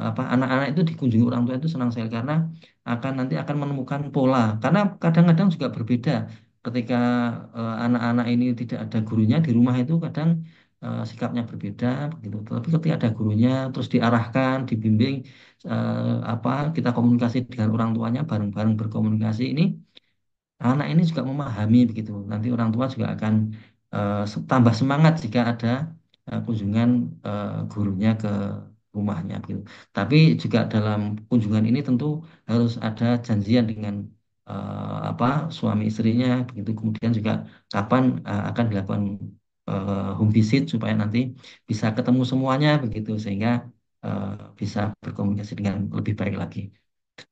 Apa anak-anak itu dikunjungi orang tua itu senang sekali karena nanti akan menemukan pola. Karena kadang-kadang juga berbeda ketika anak-anak ini tidak ada gurunya di rumah itu kadang sikapnya berbeda begitu. Tapi ketika ada gurunya terus diarahkan, dibimbing apa kita komunikasi dengan orang tuanya bareng-bareng berkomunikasi ini anak ini juga memahami begitu. Nanti orang tua juga akan tambah semangat jika ada kunjungan gurunya ke rumahnya gitu. Tapi juga dalam kunjungan ini tentu harus ada janjian dengan apa suami istrinya begitu. Kemudian juga kapan akan dilakukan home visit supaya nanti bisa ketemu semuanya begitu sehingga eh, bisa berkomunikasi dengan lebih baik lagi.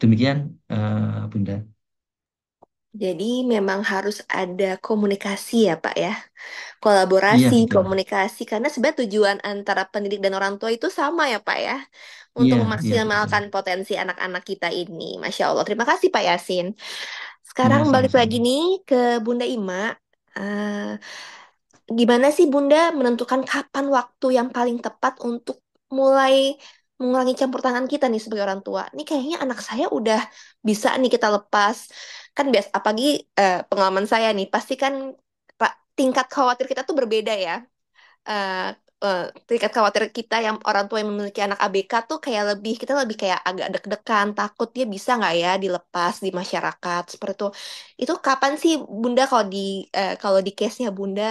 Demikian Bunda. Jadi memang harus ada komunikasi ya Pak ya. Iya Kolaborasi, betul. komunikasi. Karena sebenarnya tujuan antara pendidik dan orang tua itu sama ya Pak ya. Untuk Iya, iya betul. memaksimalkan potensi anak-anak kita ini. Masya Allah. Terima kasih Pak Yasin. Iya, Sekarang balik sama-sama. lagi nih ke Bunda Ima. Eh, Gimana sih Bunda menentukan kapan waktu yang paling tepat untuk mulai mengurangi campur tangan kita nih sebagai orang tua. Ini kayaknya anak saya udah bisa nih kita lepas. Kan biasa, apalagi pengalaman saya nih, pasti kan tingkat khawatir kita tuh berbeda ya. eh Tingkat khawatir kita yang orang tua yang memiliki anak ABK tuh kayak lebih kita lebih kayak agak deg-degan takut dia bisa nggak ya dilepas di masyarakat seperti itu. Itu kapan sih Bunda kalau di case-nya Bunda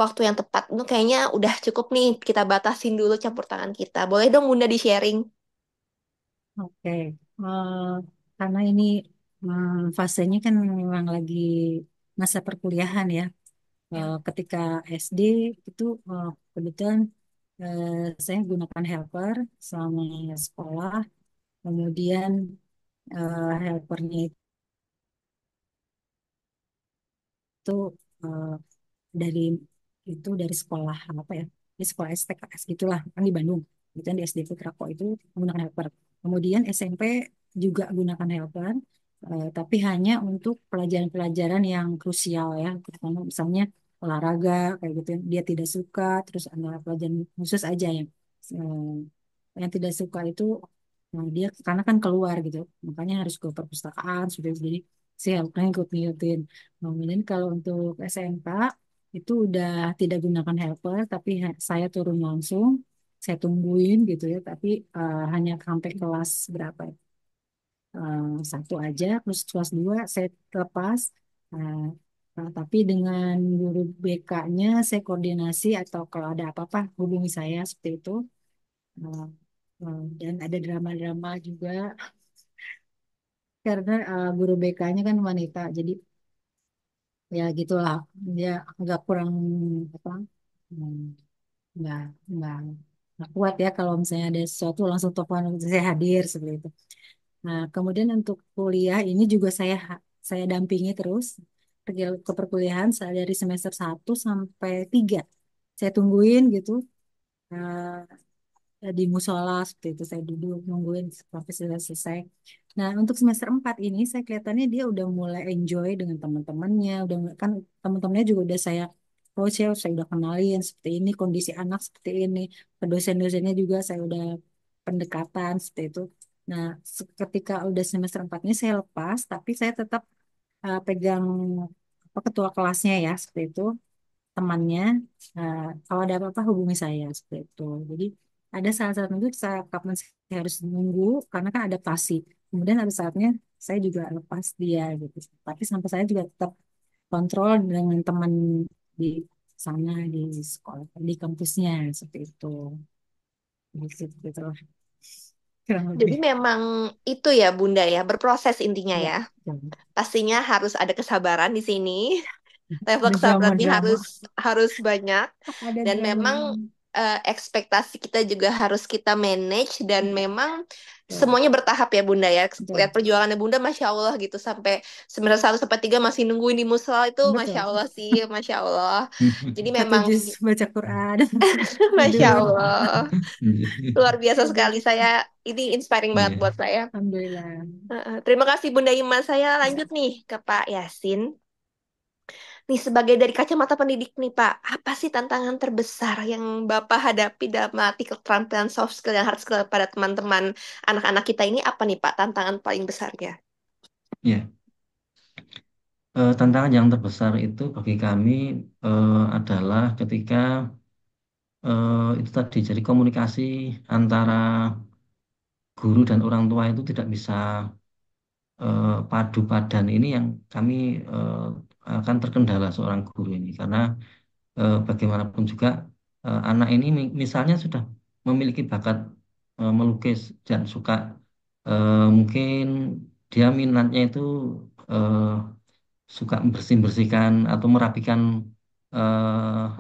waktu yang tepat itu kayaknya udah cukup nih kita batasin dulu campur tangan kita. Boleh dong Bunda di-sharing? Oke. Eh, karena ini fasenya kan memang lagi masa perkuliahan ya. Ketika SD itu kebetulan eh, saya gunakan helper selama sekolah. Kemudian helpernya itu eh, dari dari sekolah apa ya, di sekolah STKS gitulah kan di Bandung, kemudian di SD Putrako itu menggunakan helper. Kemudian SMP juga gunakan helper, tapi hanya untuk pelajaran-pelajaran yang krusial ya, terutama misalnya olahraga kayak gitu dia tidak suka, terus ada pelajaran khusus aja yang tidak suka itu, nah, dia karena kan keluar gitu makanya harus ke perpustakaan sudah, jadi si helpernya ikut ngikutin. Kemudian kalau untuk SMK itu udah tidak gunakan helper, tapi saya turun langsung, saya tungguin gitu ya, tapi hanya sampai kelas berapa ya? Satu aja, terus kelas dua saya lepas. Eh, tapi dengan guru BK-nya saya koordinasi atau kalau ada apa-apa hubungi saya seperti itu. Eh, dan ada drama-drama juga karena guru BK-nya kan wanita, jadi ya gitulah, dia agak kurang apa, hmm, nggak nggak nggak kuat ya kalau misalnya ada sesuatu langsung telepon saya hadir seperti itu. Nah kemudian untuk kuliah ini juga saya dampingi terus ke perkuliahan dari semester 1 sampai 3 saya tungguin gitu. Di musola seperti itu saya duduk nungguin sampai selesai. Nah untuk semester 4 ini saya kelihatannya dia udah mulai enjoy dengan teman-temannya, kan teman-temannya juga udah saya udah kenalin seperti ini kondisi anak seperti ini, ke dosen-dosennya juga saya udah pendekatan seperti itu. Nah ketika udah semester 4 ini saya lepas, tapi saya tetap pegang apa, ketua kelasnya ya seperti itu, temannya. Kalau ada apa-apa hubungi saya seperti itu. Jadi ada saat saat itu kapan saya harus nunggu karena kan adaptasi. Kemudian ada saatnya saya juga lepas dia gitu. Tapi sampai saya juga tetap kontrol dengan teman di sana di sekolah di kampusnya seperti itu. Gitu lah kurang Jadi lebih. memang itu ya Bunda ya, berproses intinya Ya, ya. jangan. Pastinya harus ada kesabaran di sini. Level Ada kesabarannya drama-drama, harus harus banyak ada dan memang drama-drama. ekspektasi kita juga harus kita manage dan memang Ya, semuanya bertahap ya Bunda ya. betul. Lihat perjuangannya Bunda Masya Allah gitu sampai semester 1 sampai 3 masih nungguin di musola itu Masya Betul. Allah sih Masya Allah. Jadi Satu memang juz baca Quran, Masya tidur. Allah luar biasa sekali Aduh. saya ini inspiring banget Iya, buat saya. Alhamdulillah. Terima kasih Bunda Ima. Saya Ya. lanjut nih ke Pak Yasin. Nih, sebagai dari kacamata pendidik nih, Pak, apa sih tantangan terbesar yang Bapak hadapi dalam melatih keterampilan soft skill dan hard skill pada teman-teman anak-anak kita ini apa nih, Pak, tantangan paling besarnya? iya. Tantangan yang terbesar itu bagi kami adalah ketika itu tadi, jadi komunikasi antara guru dan orang tua itu tidak bisa padu padan, ini yang kami eh, akan terkendala seorang guru ini, karena bagaimanapun juga anak ini misalnya sudah memiliki bakat melukis dan suka, mungkin dia minatnya itu eh, suka bersih-bersihkan atau merapikan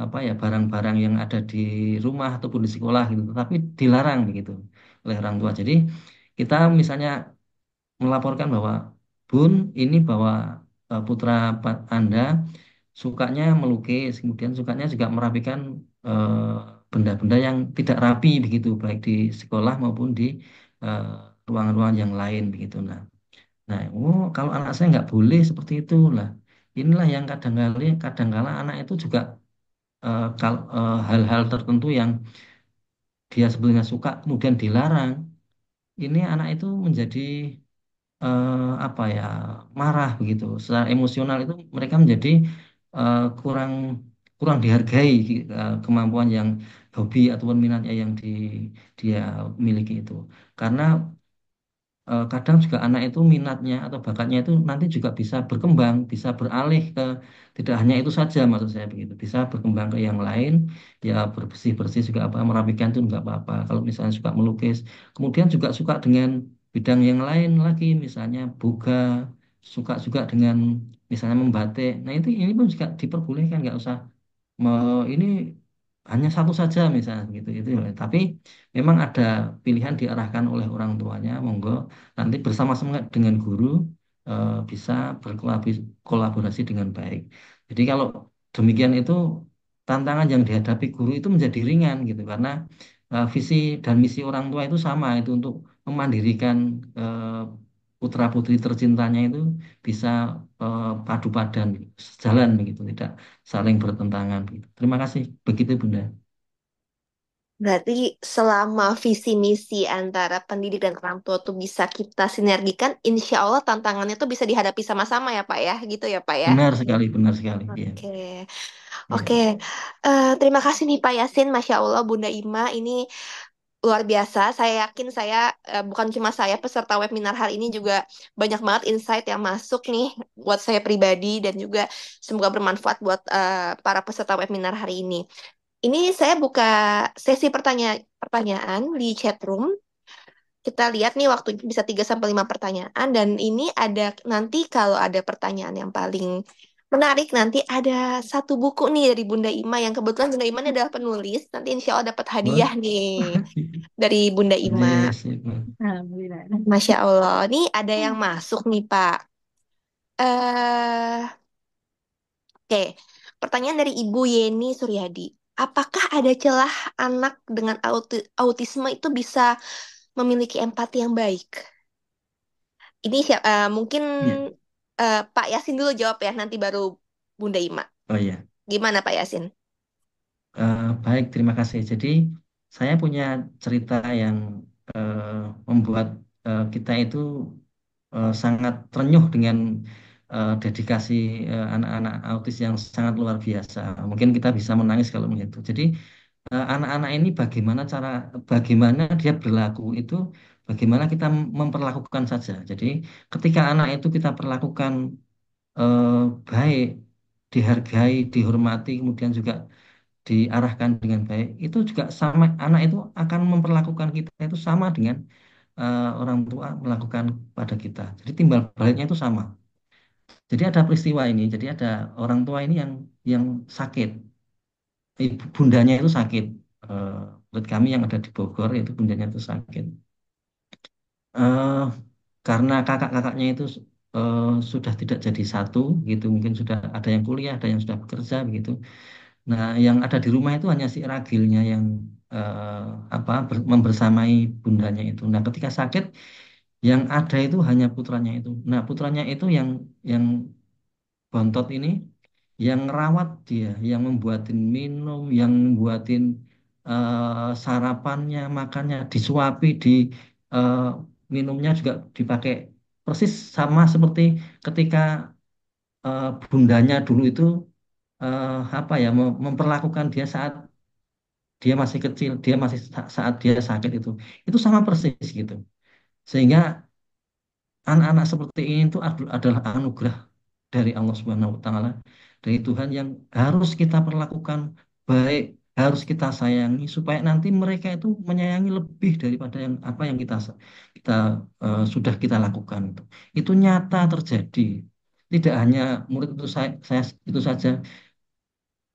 apa ya, barang-barang yang ada di rumah ataupun di sekolah gitu, tapi dilarang begitu oleh orang tua. Jadi kita misalnya melaporkan bahwa Bun, ini bahwa putra Anda sukanya melukis, kemudian sukanya juga merapikan benda-benda yang tidak rapi begitu, baik di sekolah maupun di eh, ruangan-ruangan yang lain begitu. Nah, oh kalau anak saya nggak boleh seperti itu lah. Inilah yang kadangkala anak itu juga hal-hal tertentu yang dia sebetulnya suka kemudian dilarang, ini anak itu menjadi apa ya, marah begitu. Secara emosional itu mereka menjadi kurang kurang dihargai kemampuan yang hobi ataupun minatnya yang dia miliki itu. Karena kadang juga anak itu minatnya atau bakatnya itu nanti juga bisa berkembang, bisa beralih ke tidak hanya itu saja maksud saya begitu, bisa berkembang ke yang lain, ya bersih-bersih juga apa merapikan itu nggak apa-apa. Kalau misalnya suka melukis, kemudian juga suka dengan bidang yang lain lagi, misalnya boga, suka juga dengan misalnya membatik. Nah itu ini pun juga diperbolehkan, nggak usah ini hanya satu saja misalnya gitu itu ya. Tapi memang ada pilihan diarahkan oleh orang tuanya, monggo nanti bersama-sama dengan guru bisa berkolaborasi dengan baik. Jadi kalau demikian itu tantangan yang dihadapi guru itu menjadi ringan gitu karena visi dan misi orang tua itu sama, itu untuk memandirikan putra-putri tercintanya itu bisa padu padan, sejalan begitu, tidak saling bertentangan gitu. Terima kasih. Begitu Bunda. Berarti selama visi misi antara pendidik dan orang tua tuh bisa kita sinergikan, insya Allah tantangannya tuh bisa dihadapi sama-sama ya Pak ya, gitu ya Pak ya. Benar sekali, benar sekali. Iya, Oke, iya. oke. Terima kasih nih Pak Yasin, Masya Allah Bunda Ima, ini luar biasa. Saya yakin bukan cuma saya peserta webinar hari ini juga banyak banget insight yang masuk nih buat saya pribadi dan juga semoga bermanfaat buat para peserta webinar hari ini. Ini saya buka sesi pertanyaan di chat room. Kita lihat nih waktunya bisa 3 sampai 5 pertanyaan dan ini ada nanti kalau ada pertanyaan yang paling menarik nanti ada satu buku nih dari Bunda Ima yang kebetulan Bunda Ima ini adalah penulis. Nanti insya Allah dapat hadiah Wah, nih dari Bunda Ima. yes, yes. Alhamdulillah. Masya Allah. Nih ada yang masuk nih Pak. eh Oke, pertanyaan dari Ibu Yeni Suryadi. Apakah ada celah anak dengan autisme itu bisa memiliki empati yang baik? Ini mungkin Iya. Pak Yasin dulu jawab ya, nanti baru Bunda Ima. Oh iya. Gimana Pak Yasin? Baik, terima kasih. Jadi saya punya cerita yang eh, membuat kita itu sangat terenyuh dengan dedikasi anak-anak autis yang sangat luar biasa. Mungkin kita bisa menangis kalau melihat itu. Jadi anak-anak ini bagaimana dia berlaku itu, bagaimana kita memperlakukan saja. Jadi ketika anak itu kita perlakukan eh, baik, dihargai, dihormati, kemudian juga diarahkan dengan baik, itu juga sama, anak itu akan memperlakukan kita itu sama dengan orang tua melakukan pada kita. Jadi timbal baliknya itu sama. Jadi ada peristiwa ini, jadi ada orang tua ini yang sakit, bundanya itu sakit. Eh, Menurut kami yang ada di Bogor itu bundanya itu sakit. Eh, karena kakak-kakaknya itu eh, sudah tidak jadi satu gitu, mungkin sudah ada yang kuliah, ada yang sudah bekerja begitu. Nah, yang ada di rumah itu hanya si ragilnya yang membersamai bundanya itu. Nah, ketika sakit, yang ada itu hanya putranya itu. Nah, putranya itu yang bontot ini, yang ngerawat dia, yang membuatin minum, yang membuatin sarapannya, makannya, disuapi, di eh, minumnya juga dipakai persis sama seperti ketika bundanya dulu itu memperlakukan dia saat dia masih kecil, dia masih saat dia sakit itu sama persis gitu. Sehingga anak-anak seperti ini itu adalah anugerah dari Allah Subhanahu wa taala, dari Tuhan yang harus kita perlakukan baik, harus kita sayangi supaya nanti mereka itu menyayangi lebih daripada yang apa yang kita sudah kita lakukan itu. Itu nyata terjadi. Tidak hanya murid itu saya itu saja,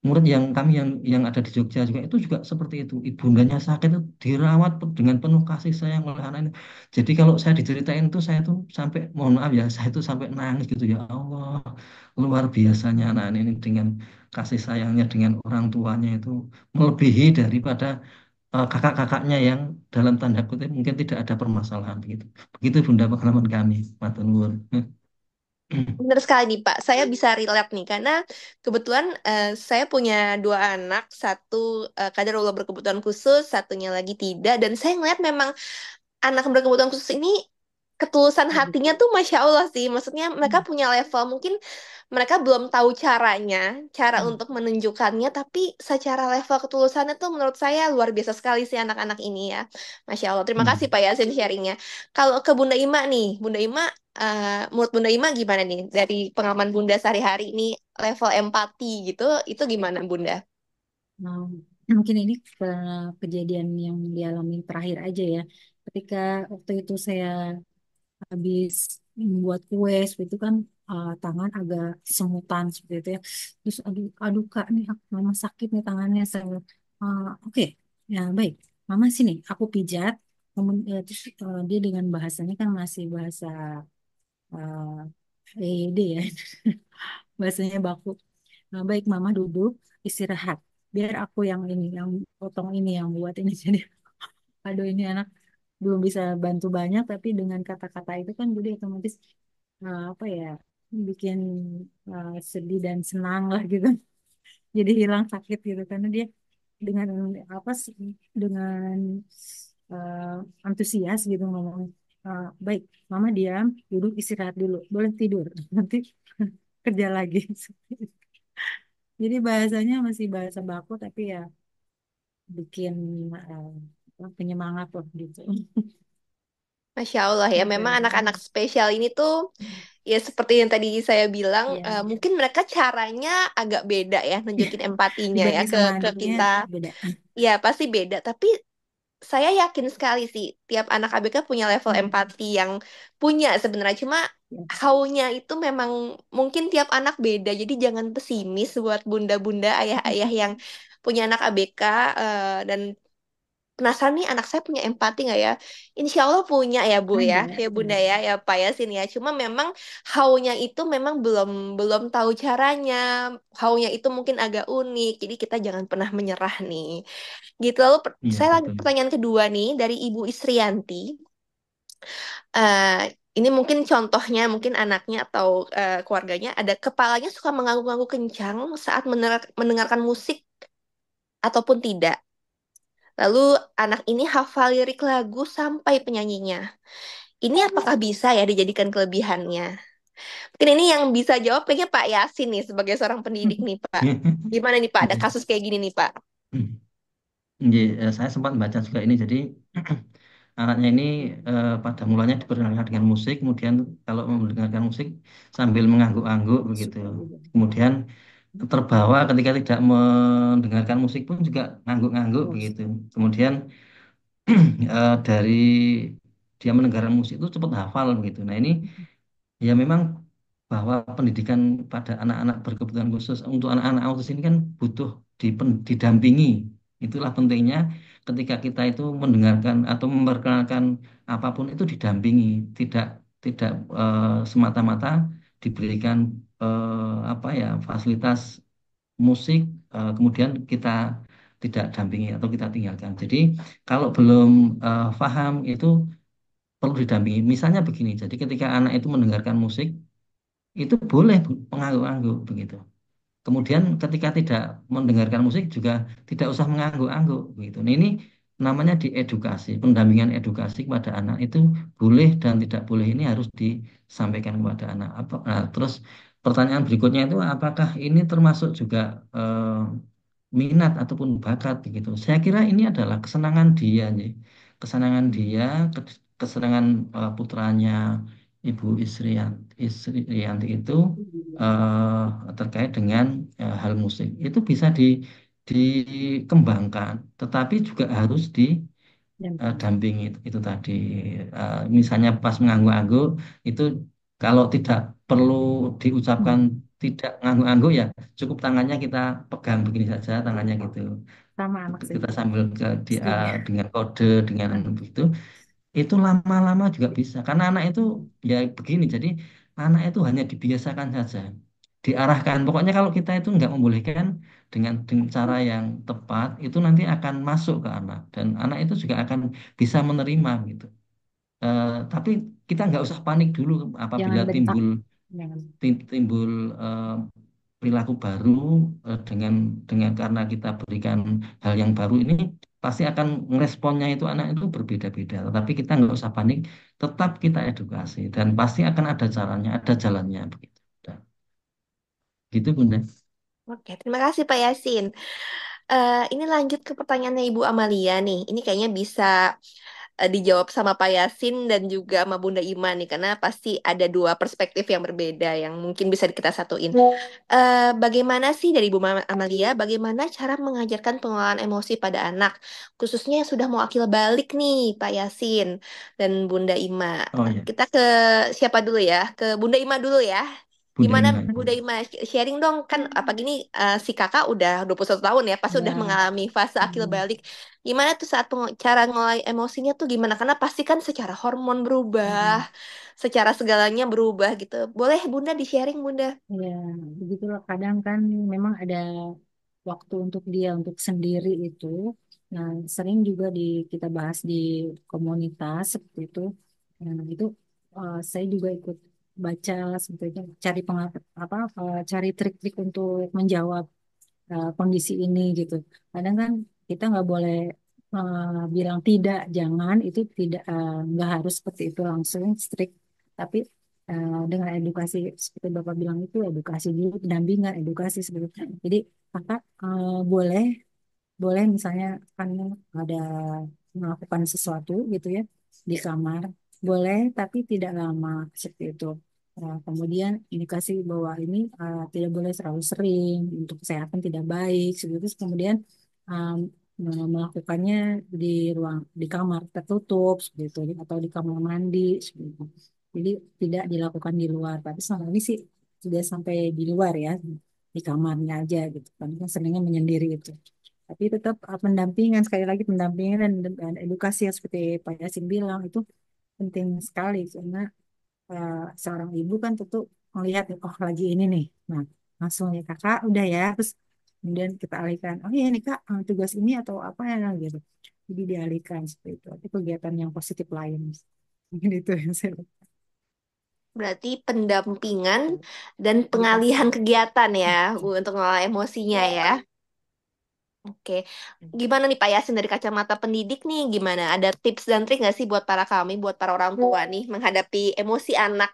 murid yang kami yang ada di Jogja juga itu juga seperti itu. Ibundanya sakit itu dirawat dengan penuh kasih sayang oleh anak ini. Jadi kalau saya diceritain itu saya tuh sampai mohon maaf ya, saya tuh sampai nangis gitu ya Allah. Luar biasanya anak ini dengan kasih sayangnya dengan orang tuanya itu melebihi daripada kakak-kakaknya yang dalam tanda kutip mungkin tidak ada permasalahan begitu. Begitu Bunda pengalaman kami. Matur nuwun. Benar sekali nih Pak, saya bisa relate nih karena kebetulan saya punya dua anak, satu kaderullah berkebutuhan khusus, satunya lagi tidak, dan saya ngeliat memang anak berkebutuhan khusus ini ketulusan hatinya tuh Masya Allah sih. Maksudnya mereka punya level, mungkin mereka belum tahu caranya, cara untuk menunjukkannya, tapi secara level ketulusannya tuh menurut saya luar biasa sekali sih anak-anak ini ya. Masya Allah. Terima kasih Pak Yasin sharingnya. Kalau ke Bunda Ima nih, Bunda Ima, menurut Bunda Ima gimana nih dari pengalaman Bunda sehari-hari ini level empati gitu, itu gimana Bunda? Nah, mungkin ini kejadian yang dialami terakhir aja ya. Ketika waktu itu saya habis membuat kue seperti itu kan, tangan agak semutan seperti itu ya. Terus aduh, aduh Kak, nih mama sakit nih tangannya. Saya oke, ya baik. Mama sini, aku pijat. Terus dia dengan bahasanya kan masih bahasa ED ya, bahasanya baku. Nah, baik Mama duduk istirahat. Biar aku yang ini, yang potong ini, yang buat ini. Jadi, aduh ini anak belum bisa bantu banyak, tapi dengan kata-kata itu kan jadi otomatis apa ya, bikin sedih dan senang lah gitu. Jadi hilang sakit gitu karena dia dengan apa sih, dengan eh, antusias gitu ngomong, baik Mama diam, duduk istirahat dulu, boleh tidur nanti kerja lagi. Jadi bahasanya masih bahasa baku tapi ya bikin penyemangat loh gitu. Masya Allah ya, Gitu. memang anak-anak spesial ini tuh ya seperti yang tadi saya bilang, Ya, mungkin mereka caranya agak beda ya, nunjukin empatinya ya dibagi sama ke adiknya kita. beda. Ya pasti beda, tapi saya yakin sekali sih, tiap anak ABK punya level Hmm. empati yang punya sebenarnya. Cuma Ya. haunya itu memang mungkin tiap anak beda. Jadi jangan pesimis buat bunda-bunda, ayah-ayah yang punya anak ABK dan penasaran nih anak saya punya empati nggak ya? Insya Allah punya ya Bu ya, Ada, ya Bunda ada. ya Pak Yasin ya. Cuma memang haunya itu memang belum belum tahu caranya. Haunya itu mungkin agak unik. Jadi kita jangan pernah menyerah nih. Gitu. Lalu Iya, saya lagi betul. pertanyaan kedua nih dari Ibu Isrianti. Eh, ini mungkin contohnya mungkin anaknya atau keluarganya ada kepalanya suka mengangguk-angguk kencang saat mendengarkan musik ataupun tidak. Lalu anak ini hafal lirik lagu sampai penyanyinya. Ini apakah bisa ya dijadikan kelebihannya? Mungkin ini yang bisa jawab kayaknya Pak Yasin nih sebagai seorang pendidik nih Pak. Gimana nih Pak? Ada Iya. kasus kayak gini nih Pak. Iya, saya sempat baca juga ini. Jadi anaknya ini pada mulanya diperkenalkan dengan musik, kemudian kalau mendengarkan musik sambil mengangguk-angguk begitu. Suka juga. Kemudian terbawa ketika tidak mendengarkan musik pun juga ngangguk-ngangguk Oh, begitu. Kemudian dari dia mendengarkan musik itu cepat hafal begitu. Nah ini ya memang bahwa pendidikan pada anak-anak berkebutuhan khusus untuk anak-anak autis ini kan butuh didampingi. Itulah pentingnya ketika kita itu mendengarkan atau memperkenalkan apapun itu didampingi, tidak tidak semata-mata diberikan apa ya fasilitas musik kemudian kita tidak dampingi atau kita tinggalkan. Jadi kalau belum paham itu perlu didampingi. Misalnya begini, jadi ketika anak itu mendengarkan musik itu boleh mengangguk-angguk begitu. Kemudian ketika tidak mendengarkan musik juga tidak usah mengangguk-angguk begitu. Nah, ini namanya diedukasi, pendampingan edukasi kepada anak itu boleh dan tidak boleh ini harus disampaikan kepada anak. Apa, nah, terus pertanyaan berikutnya itu apakah ini termasuk juga minat ataupun bakat begitu. Saya kira ini adalah kesenangan dia, nih. Kesenangan dia, kesenangan putranya Ibu Isrianti itu terkait dengan hal musik itu bisa dikembangkan, tetapi juga harus dan didampingi itu tadi. Misalnya pas mengangguk-angguk itu kalau tidak perlu diucapkan tidak ngangguk-angguk ya cukup tangannya kita pegang begini saja tangannya gitu. sama anak saya Kita juga sambil istrinya. dengan kode dengan begitu itu lama-lama juga bisa karena anak itu ya begini jadi anak itu hanya dibiasakan saja diarahkan pokoknya kalau kita itu nggak membolehkan dengan cara yang tepat itu nanti akan masuk ke anak dan anak itu juga akan bisa menerima gitu. Tapi kita nggak usah panik dulu apabila Jangan bentak. timbul Ya. timbul eh, perilaku baru dengan karena kita berikan hal yang baru ini pasti akan ngeresponnya itu anak itu berbeda-beda. Tetapi kita nggak usah panik, tetap kita edukasi dan pasti akan ada caranya, ada jalannya begitu. Udah. Gitu Bunda. Oke, terima kasih Pak Yasin. Ini lanjut ke pertanyaannya Ibu Amalia nih. Ini kayaknya bisa dijawab sama Pak Yasin dan juga sama Bunda Ima nih, karena pasti ada dua perspektif yang berbeda yang mungkin bisa kita satuin. Bagaimana sih dari Ibu Amalia, bagaimana cara mengajarkan pengelolaan emosi pada anak, khususnya yang sudah mau akil balik nih, Pak Yasin dan Bunda Ima. Oh ya, Kita ke siapa dulu ya? Ke Bunda Ima dulu ya. Bunda Gimana Ima. Bunda Ima sharing dong, kan apa gini, si kakak udah 21 tahun ya, pasti udah Ya. mengalami fase akil Hmm. balik. Gimana tuh saat cara ngelola emosinya tuh gimana? Karena pasti kan secara hormon berubah, Hmm. secara segalanya berubah gitu. Boleh Bunda di-sharing Bunda? Ya, begitulah kadang kan memang ada waktu untuk dia untuk sendiri itu. Nah, sering juga kita bahas di komunitas seperti itu. Nah, itu saya juga ikut baca seperti itu, cari trik-trik untuk menjawab kondisi ini gitu. Kadang kan kita nggak boleh bilang tidak, jangan itu tidak nggak harus seperti itu langsung strict, tapi dengan edukasi seperti Bapak bilang itu edukasi dulu, pendampingan, edukasi seperti itu. Jadi kakak boleh boleh misalnya kan ada melakukan sesuatu gitu ya di kamar, boleh tapi tidak lama seperti itu. Kemudian indikasi bahwa ini tidak boleh terlalu sering untuk kesehatan tidak baik. Seperti itu. Kemudian um, melakukannya di di kamar tertutup seperti itu atau di kamar mandi seperti itu. Jadi tidak dilakukan di luar. Tapi selama ini sih sudah sampai di luar ya, di kamarnya aja gitu kan. Kan seringnya menyendiri itu. Tapi tetap pendampingan, sekali lagi pendampingan dan edukasi yang seperti Pak Yasin bilang itu penting sekali karena seorang ibu kan tentu melihat oh lagi ini nih. Nah, langsung ya kakak udah ya, terus kemudian kita alihkan. Oh iya nih kak, tugas ini atau apa ya gitu. Jadi dialihkan seperti itu. Itu kegiatan yang positif lain. Mungkin itu yang saya. Berarti pendampingan dan pengalihan kegiatan ya Bu, untuk ngelola emosinya ya. Oke, gimana nih Pak Yasin dari kacamata pendidik nih, gimana? Ada tips dan trik nggak sih buat para kami, buat para orang tua nih, menghadapi emosi anak,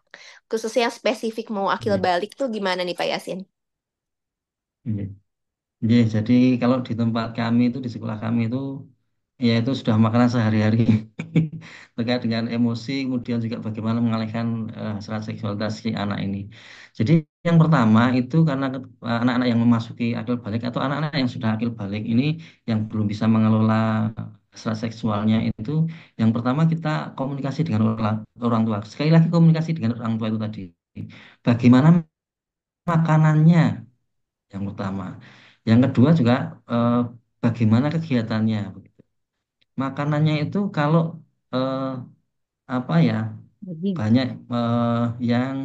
khususnya yang spesifik mau akil Iya, balik tuh gimana nih Pak Yasin? iya. Iya, jadi kalau di tempat kami itu di sekolah kami itu ya itu sudah makanan sehari-hari terkait dengan emosi, kemudian juga bagaimana mengalihkan hasrat seksualitas si anak ini. Jadi yang pertama itu karena anak-anak yang memasuki akil balik atau anak-anak yang sudah akil balik ini yang belum bisa mengelola hasrat seksualnya itu, yang pertama kita komunikasi dengan orang tua. Sekali lagi komunikasi dengan orang tua itu tadi. Bagaimana makanannya yang pertama. Yang kedua juga eh, bagaimana kegiatannya. Makanannya itu kalau eh, apa ya Daging. banyak yang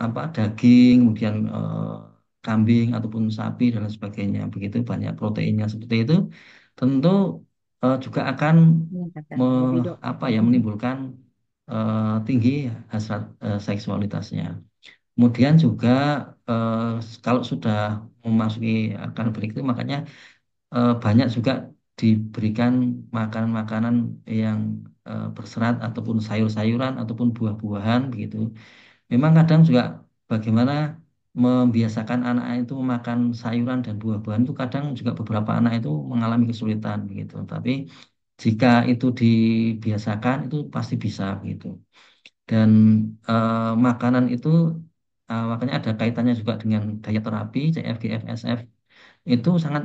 apa daging, kemudian kambing ataupun sapi dan lain sebagainya. Begitu banyak proteinnya seperti itu, tentu juga akan Meningkatkan me- libido. apa ya menimbulkan tinggi hasrat seksualitasnya. Kemudian juga eh, kalau sudah memasuki akan balik itu makanya banyak juga diberikan makanan-makanan yang berserat ataupun sayur-sayuran ataupun buah-buahan begitu. Memang kadang juga bagaimana membiasakan anak itu memakan sayuran dan buah-buahan itu kadang juga beberapa anak itu mengalami kesulitan begitu. Tapi jika itu dibiasakan itu pasti bisa begitu. Dan makanan itu makanya ada kaitannya juga dengan daya terapi CFG FSF itu sangat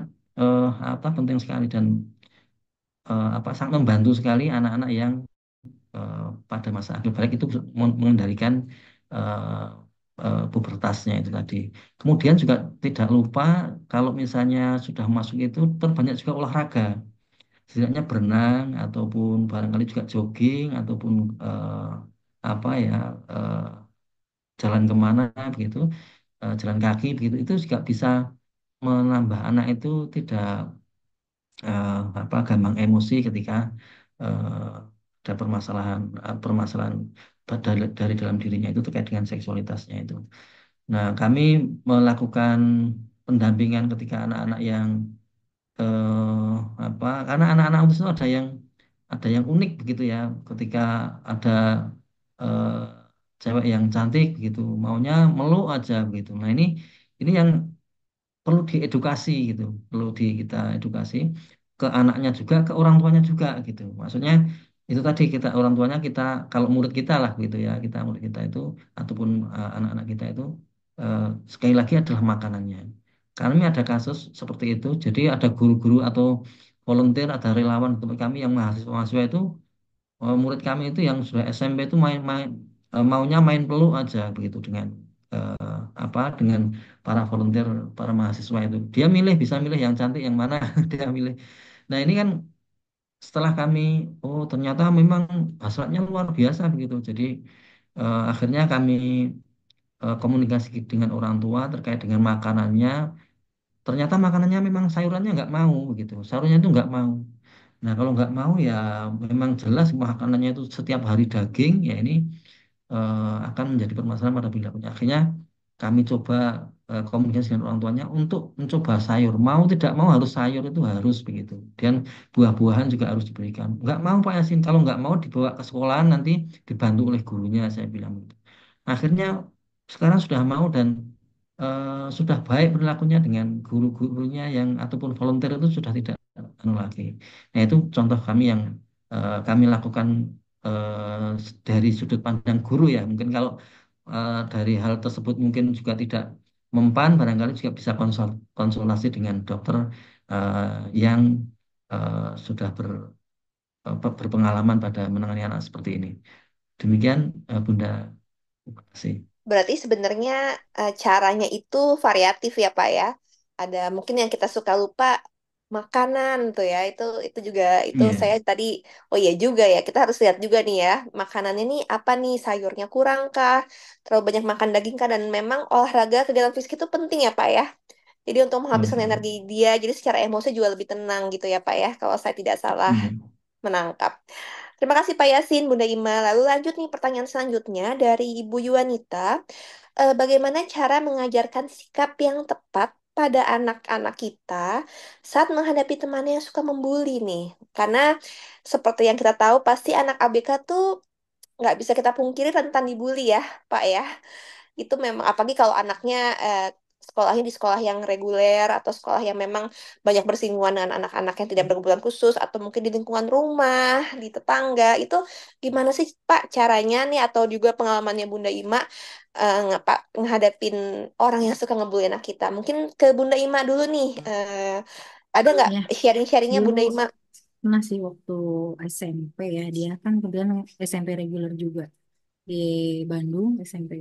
apa penting sekali dan apa sangat membantu sekali anak-anak yang eh, pada masa akhir balik itu mengendalikan eh, pubertasnya itu tadi. Kemudian juga tidak lupa kalau misalnya sudah masuk itu terbanyak juga olahraga, setidaknya berenang ataupun barangkali juga jogging ataupun apa ya eh, jalan kemana begitu, jalan kaki begitu itu juga bisa menambah anak itu tidak apa gampang emosi ketika eh, ada permasalahan permasalahan dari dalam dirinya itu terkait dengan seksualitasnya itu. Nah, kami melakukan pendampingan ketika anak-anak yang karena anak-anak autis itu ada yang unik begitu ya. Ketika ada eh, cewek yang cantik gitu, maunya meluk aja begitu. Nah, ini yang perlu diedukasi gitu, perlu kita edukasi ke anaknya juga, ke orang tuanya juga gitu. Maksudnya itu tadi kita orang tuanya kita kalau murid kita lah gitu ya, kita murid kita itu ataupun anak-anak kita itu eh, sekali lagi adalah makanannya. Kami ada kasus seperti itu, jadi ada guru-guru atau volunteer, ada relawan teman kami yang mahasiswa-mahasiswa itu murid kami itu yang sudah SMP itu main-main maunya main peluk aja begitu dengan para volunteer para mahasiswa itu dia bisa milih yang cantik yang mana dia milih. Nah ini kan setelah kami ternyata memang hasratnya luar biasa begitu jadi akhirnya kami komunikasi dengan orang tua terkait dengan makanannya. Ternyata makanannya memang sayurannya nggak mau begitu. Sayurnya itu nggak mau. Nah kalau nggak mau ya memang jelas makanannya itu setiap hari daging ya ini akan menjadi permasalahan pada perilakunya. Akhirnya kami coba komunikasi dengan orang tuanya untuk mencoba sayur. Mau tidak mau harus sayur itu harus begitu. Dan buah-buahan juga harus diberikan. Nggak mau Pak Yasin. Kalau nggak mau dibawa ke sekolahan nanti dibantu oleh gurunya saya bilang gitu. Akhirnya sekarang sudah mau dan sudah baik perilakunya dengan guru-gurunya yang ataupun volunteer itu sudah tidak anu lagi. Nah itu contoh kami yang kami lakukan dari sudut pandang guru ya. Mungkin kalau dari hal tersebut mungkin juga tidak mempan, barangkali juga bisa konsultasi dengan dokter eh, yang sudah berpengalaman pada menangani anak seperti ini. Demikian Bunda. Terima kasih. Berarti sebenarnya caranya itu variatif ya Pak ya. Ada mungkin yang kita suka lupa makanan tuh ya. Itu juga itu Iya. saya tadi oh iya juga ya. Kita harus lihat juga nih ya. Makanannya nih apa nih? Sayurnya kurang kah? Terlalu banyak makan daging kah? Dan memang olahraga kegiatan fisik itu penting ya Pak ya. Jadi untuk menghabiskan Hmm. energi dia, jadi secara emosi juga lebih tenang gitu ya Pak ya. Kalau saya tidak salah Iya. menangkap. Terima kasih Pak Yasin, Bunda Ima. Lalu lanjut nih pertanyaan selanjutnya dari Ibu Yuwanita. Bagaimana cara mengajarkan sikap yang tepat pada anak-anak kita saat menghadapi temannya yang suka membuli nih? Karena seperti yang kita tahu, pasti anak ABK tuh nggak bisa kita pungkiri rentan dibully ya, Pak ya. Itu memang apalagi kalau anaknya sekolahnya di sekolah yang reguler atau sekolah yang memang banyak bersinggungan dengan anak-anak yang tidak berkebutuhan khusus atau mungkin di lingkungan rumah, di tetangga. Itu gimana sih Pak caranya nih atau juga pengalamannya Bunda Ima ngadepin orang yang suka ngebully anak kita? Mungkin ke Bunda Ima dulu nih. Ada nggak Ya, sharing-sharingnya dulu Bunda Ima? pernah sih waktu SMP ya, dia kan kebetulan SMP reguler juga di Bandung, SMP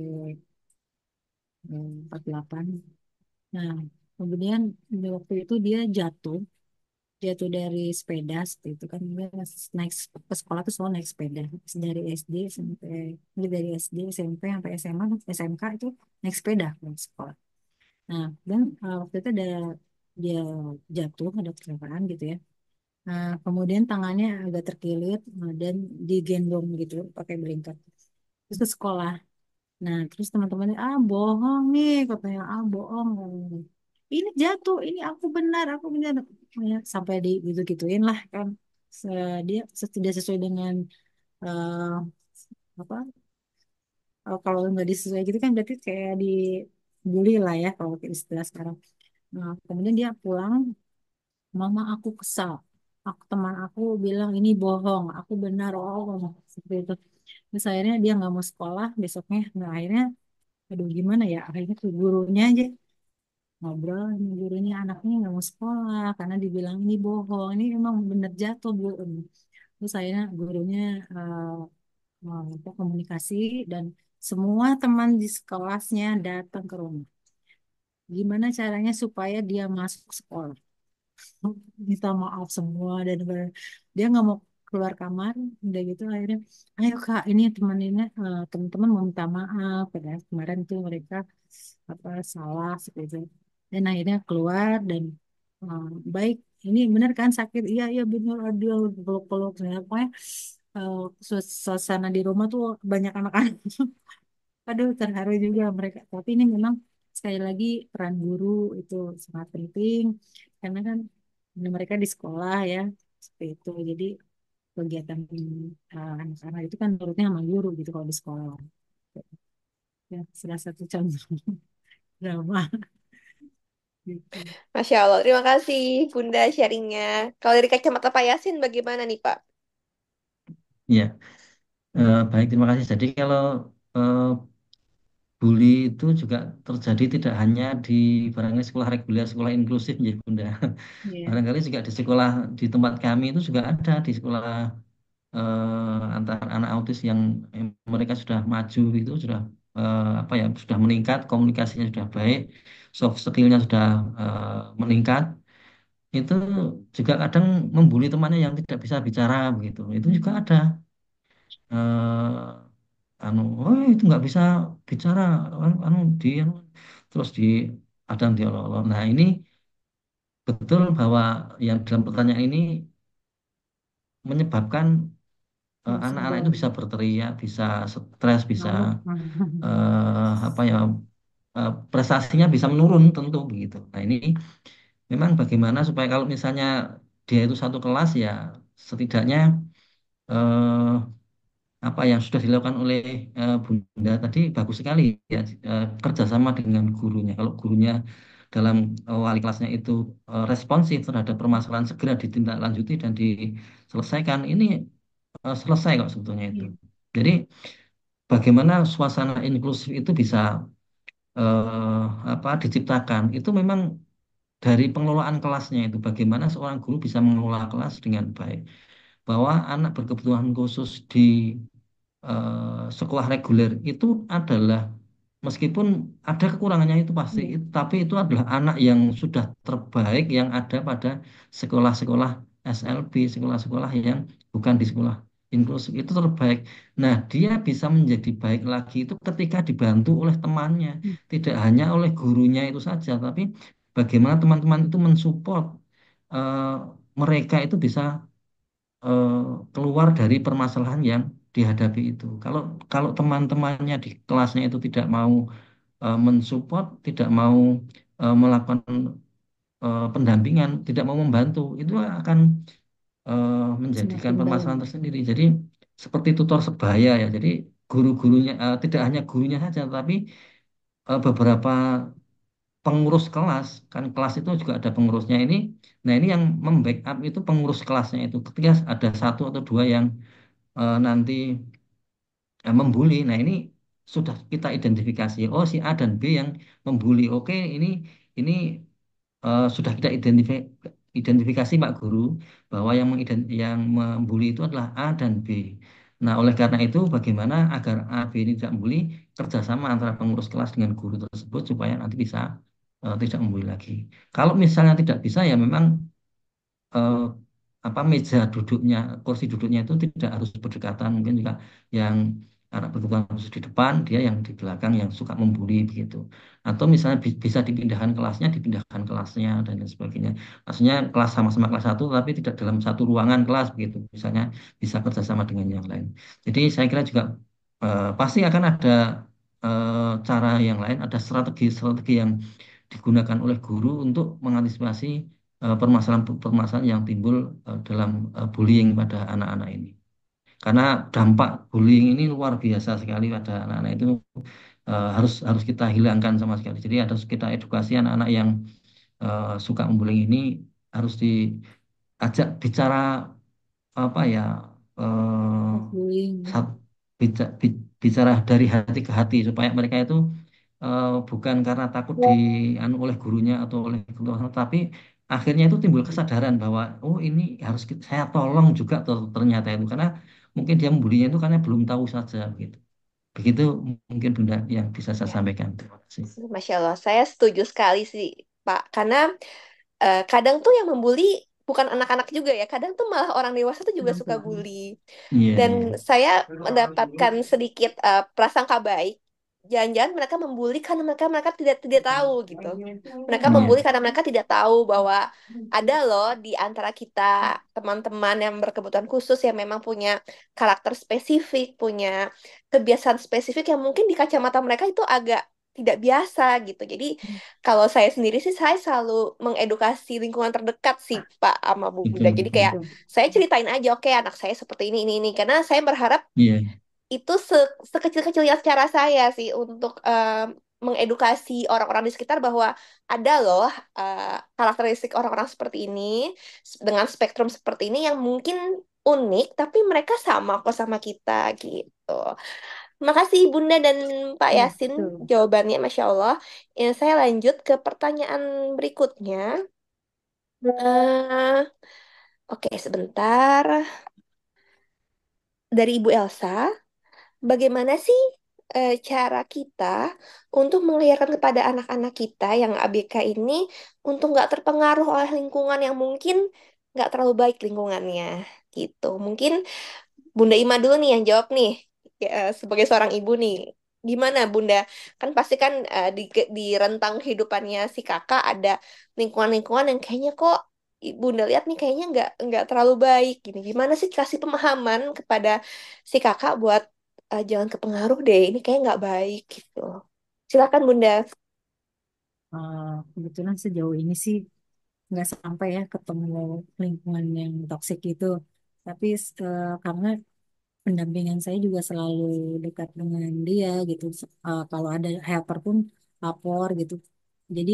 48. Nah, kemudian di waktu itu dia jatuh dari sepeda seperti itu kan dia naik ke sekolah tuh selalu naik sepeda dari SD sampai dari SD SMP sampai SMA SMK itu naik sepeda ke sekolah. Nah, dan waktu itu dia jatuh ada kecelakaan gitu ya. Nah, kemudian tangannya agak terkilir dan digendong gitu pakai belingkar terus ke sekolah. Nah, terus teman-temannya, bohong nih, katanya, bohong. Ini jatuh, ini aku benar. Ya, sampai di gitu-gituin lah kan. Dia tidak sesuai dengan eh, apa? Kalau nggak disesuai gitu kan berarti kayak dibully lah ya kalau istilah sekarang. Nah, kemudian dia pulang, mama aku kesal. Teman aku bilang ini bohong, aku benar, seperti itu. Terus akhirnya dia nggak mau sekolah besoknya. Nah, akhirnya aduh gimana ya akhirnya ke gurunya aja ngobrol sama gurunya anaknya nggak mau sekolah karena dibilang ini bohong ini emang bener jatuh bu. Terus akhirnya gurunya komunikasi dan semua teman di kelasnya datang ke rumah gimana caranya supaya dia masuk sekolah minta maaf semua dan dia nggak mau keluar kamar udah gitu akhirnya ayo kak ini teman-teman mau minta maaf padahal kemarin tuh mereka apa salah seperti itu dan akhirnya keluar dan eh, baik ini benar kan sakit iya iya benar adil peluk-peluk pokoknya eh, suasana di rumah tuh banyak anak-anak. Aduh, terharu juga mereka. Tapi ini memang sekali lagi peran guru itu sangat penting karena kan mereka di sekolah ya seperti itu. Jadi kegiatan anak-anak itu kan menurutnya sama guru gitu kalau di sekolah. Ya, salah satu contoh drama gitu. Masya Allah, terima kasih Bunda sharingnya. Kalau dari kacamata Pak Yasin bagaimana nih Pak? Ya, baik, terima kasih. Jadi kalau eh, bully itu juga terjadi tidak hanya di barangkali sekolah reguler, sekolah inklusif ya Bunda. Iya. Barangkali juga di sekolah di tempat kami itu juga ada di sekolah antar anak autis yang mereka sudah maju itu sudah apa ya sudah meningkat, komunikasinya sudah baik, soft skillnya sudah meningkat. Itu juga kadang membuli temannya yang tidak bisa bicara begitu. Itu juga Hmm. ada. Oh itu nggak bisa bicara, anu dia terus di ada yang diolok-olok. Nah ini betul bahwa yang dalam pertanyaan ini menyebabkan Ya, anak-anak itu sadar. bisa berteriak, bisa stres, bisa Ngamuk. apa ya prestasinya bisa menurun tentu begitu. Nah ini memang bagaimana supaya kalau misalnya dia itu satu kelas ya setidaknya eh, apa yang sudah dilakukan oleh Bunda tadi bagus sekali ya kerjasama dengan gurunya. Kalau gurunya dalam wali kelasnya itu responsif terhadap permasalahan segera ditindaklanjuti dan diselesaikan, ini selesai kok sebetulnya itu. Iya. Jadi bagaimana suasana inklusif itu bisa apa diciptakan? Itu memang dari pengelolaan kelasnya itu bagaimana seorang guru bisa mengelola kelas dengan baik. Bahwa anak berkebutuhan khusus di sekolah reguler itu adalah meskipun ada kekurangannya itu pasti, Iya. tapi itu adalah anak yang sudah terbaik yang ada pada sekolah-sekolah SLB, sekolah-sekolah yang bukan di sekolah inklusif itu terbaik. Nah, dia bisa menjadi baik lagi itu ketika dibantu oleh temannya, Hmm. tidak hanya oleh gurunya itu saja, tapi bagaimana teman-teman itu mensupport eh, mereka itu bisa eh, keluar dari permasalahan yang dihadapi itu. Kalau kalau teman-temannya di kelasnya itu tidak mau mensupport, tidak mau melakukan pendampingan, tidak mau membantu, itu akan menjadikan Semakin down. permasalahan tersendiri. Jadi seperti tutor sebaya ya. Jadi guru-gurunya tidak hanya gurunya saja, tapi beberapa pengurus kelas kan kelas itu juga ada pengurusnya ini. Nah ini yang membackup itu pengurus kelasnya itu. Ketika ada satu atau dua yang nanti membuli. Nah, ini sudah kita identifikasi. Oh, si A dan B yang membuli. Oke, ini sudah kita identifikasi Pak Guru bahwa yang membuli itu adalah A dan B. Nah, oleh karena itu bagaimana agar A, B ini tidak membuli kerjasama antara pengurus kelas dengan guru tersebut supaya nanti bisa tidak membuli lagi. Kalau misalnya tidak bisa ya memang eh, apa meja duduknya, kursi duduknya itu tidak harus berdekatan, mungkin juga yang anak berkebutuhan khusus di depan, dia yang di belakang yang suka membuli begitu. Atau misalnya bisa dipindahkan kelasnya dan lain sebagainya. Maksudnya kelas sama-sama kelas satu tapi tidak dalam satu ruangan kelas begitu. Misalnya bisa kerjasama dengan yang lain. Jadi saya kira juga pasti akan ada cara yang lain, ada strategi-strategi yang digunakan oleh guru untuk mengantisipasi permasalahan-permasalahan yang timbul dalam bullying pada anak-anak ini. Karena dampak bullying ini luar biasa sekali pada anak-anak itu harus harus kita hilangkan sama sekali. Jadi harus kita edukasi anak-anak yang suka membullying ini harus diajak bicara apa ya eh, Bullying. sat- bicara dari hati ke hati supaya mereka itu bukan karena takut di anu oleh gurunya atau oleh guru, tapi akhirnya itu timbul kesadaran bahwa oh ini harus saya tolong juga ternyata itu karena mungkin dia membulinya itu karena belum tahu saja gitu. Begitu mungkin Bunda yang bisa saya Ya, sampaikan. Terima kasih. Masya Allah, saya setuju sekali sih Pak. Karena kadang tuh yang membuli bukan anak-anak juga ya. Kadang tuh malah orang dewasa tuh juga Orang suka tua. bully. Iya, Dan iya. saya mendapatkan sedikit prasangka baik jangan-jangan mereka membuli karena mereka mereka tidak tidak tahu gitu. Mereka Iya, membuli karena mereka tidak tahu bahwa ada loh di antara kita teman-teman yang berkebutuhan khusus yang memang punya karakter spesifik, punya kebiasaan spesifik yang mungkin di kacamata mereka itu agak tidak biasa gitu. Jadi kalau saya sendiri sih saya selalu mengedukasi lingkungan terdekat sih Pak sama Bu Bunda. betul, Jadi kayak betul. Betul. saya ceritain aja, oke anak saya seperti ini karena saya berharap Iya, itu sekecil-kecilnya cara saya sih untuk mengedukasi orang-orang di sekitar bahwa ada loh karakteristik orang-orang seperti ini dengan spektrum seperti ini yang mungkin unik tapi mereka sama kok sama kita gitu. Makasih Bunda dan Pak Iya, Yasin betul. jawabannya Masya Allah. Ya, saya lanjut ke pertanyaan berikutnya. Eh, oke, sebentar. Dari Ibu Elsa. Bagaimana sih cara kita untuk mengajarkan kepada anak-anak kita yang ABK ini untuk nggak terpengaruh oleh lingkungan yang mungkin nggak terlalu baik lingkungannya gitu. Mungkin Bunda Ima dulu nih yang jawab nih ya, sebagai seorang ibu nih. Gimana Bunda? Kan pasti kan di rentang kehidupannya si kakak ada lingkungan-lingkungan yang kayaknya kok Bunda lihat nih kayaknya nggak terlalu baik gini. Gimana sih kasih pemahaman kepada si kakak buat jangan kepengaruh deh, ini kayak nggak baik gitu. Silakan Bunda. Kebetulan sejauh ini sih nggak sampai ya ketemu lingkungan yang toksik itu. Tapi karena pendampingan saya juga selalu dekat dengan dia gitu. Kalau ada helper pun lapor gitu. Jadi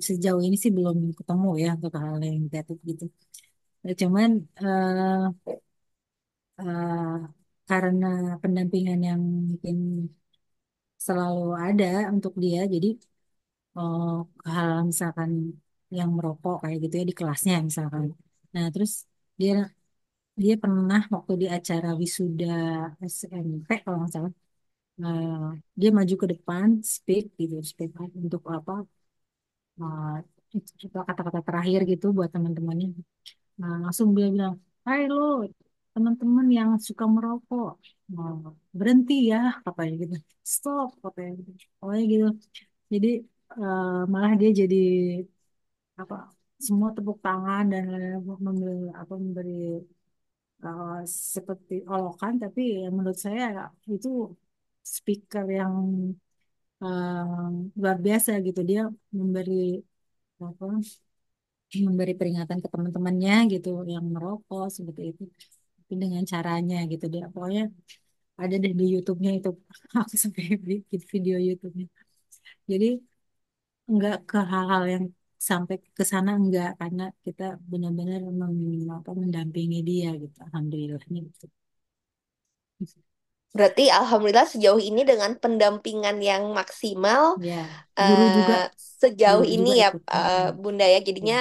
sejauh ini sih belum ketemu ya untuk hal yang negatif gitu. Cuman eh, karena pendampingan yang mungkin selalu ada untuk dia, jadi oh, hal misalkan yang merokok kayak gitu ya di kelasnya misalkan. Nah, terus dia dia pernah waktu di acara wisuda SMP kalau nggak salah, eh, dia maju ke depan speak gitu, speak up untuk apa? eh, itu kata-kata terakhir gitu buat teman-temannya. Nah, langsung dia bilang, "Hai lo, teman-teman yang suka merokok, nah, berhenti ya," katanya gitu. "Stop," katanya gitu. Pokoknya gitu. Jadi malah dia jadi apa semua tepuk tangan dan memberi eh, seperti olokan, tapi ya menurut saya itu speaker yang luar biasa gitu. Dia memberi apa memberi peringatan ke teman-temannya gitu yang merokok seperti itu, tapi dengan caranya gitu dia pokoknya ada deh di YouTube-nya itu. Aku sampai bikin video YouTube-nya. Jadi nggak ke hal-hal yang sampai ke sana, enggak, karena kita benar-benar mendampingi dia gitu, alhamdulillahnya gitu. Berarti alhamdulillah sejauh ini dengan pendampingan yang maksimal Ya, guru juga eh, sejauh guru ini juga ya ikut. Mm, Bunda ya ya, jadinya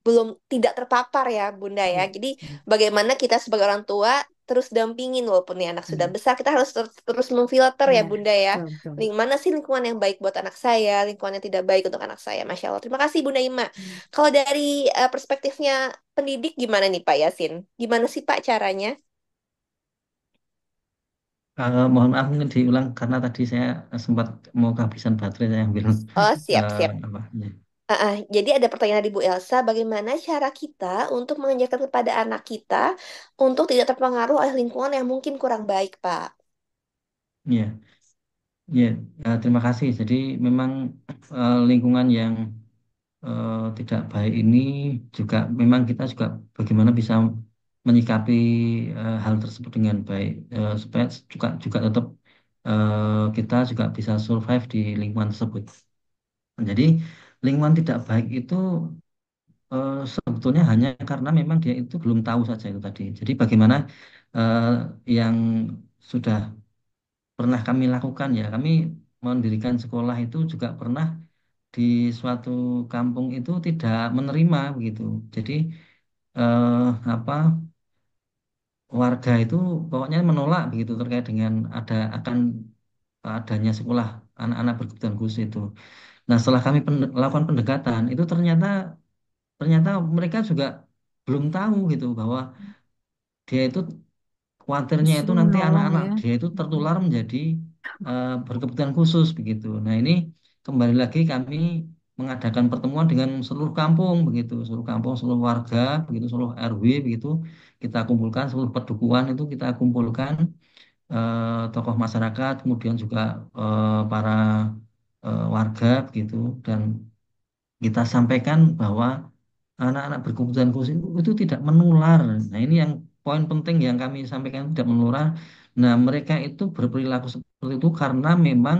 belum tidak terpapar ya Bunda ya. ya. Jadi Mm, bagaimana kita sebagai orang tua terus dampingin walaupun nih anak sudah mm. besar kita harus terus memfilter ya Ya, Bunda ya. betul betul. Mana sih lingkungan yang baik buat anak saya, lingkungan yang tidak baik untuk anak saya. Masya Allah. Terima kasih Bunda Ima. Mm. Kalau dari perspektifnya pendidik gimana nih Pak Yasin? Gimana sih Pak caranya? mohon maaf mungkin diulang karena tadi saya sempat mau kehabisan baterai saya ambil Oh, siap-siap. apa ya. Jadi ada pertanyaan dari Bu Elsa, bagaimana cara kita untuk mengajarkan kepada anak kita untuk tidak terpengaruh oleh lingkungan yang mungkin kurang baik, Pak? Iya, iya, terima kasih. Jadi memang lingkungan yang tidak baik ini juga memang kita juga bagaimana bisa menyikapi hal tersebut dengan baik supaya juga juga tetap kita juga bisa survive di lingkungan tersebut. Jadi lingkungan tidak baik itu sebetulnya hanya karena memang dia itu belum tahu saja itu tadi. Jadi bagaimana eh, yang sudah pernah kami lakukan ya, kami mendirikan sekolah itu juga pernah di suatu kampung itu tidak menerima begitu. Jadi eh, apa warga itu pokoknya menolak begitu terkait dengan akan adanya sekolah anak-anak berkebutuhan khusus itu. Nah, setelah kami lakukan pendekatan itu ternyata ternyata mereka juga belum tahu gitu bahwa dia itu khawatirnya itu Justru nanti menolong anak-anak ya. dia itu Mm, tertular menjadi berkebutuhan khusus begitu. Nah, ini kembali lagi kami mengadakan pertemuan dengan seluruh kampung begitu, seluruh kampung, seluruh warga begitu, seluruh RW begitu. Kita kumpulkan seluruh pedukuhan itu kita kumpulkan tokoh masyarakat, kemudian juga para warga begitu dan kita sampaikan bahwa anak-anak berkebutuhan khusus itu tidak menular. Nah, ini yang poin penting yang kami sampaikan tidak menular. Nah, mereka itu berperilaku seperti itu karena memang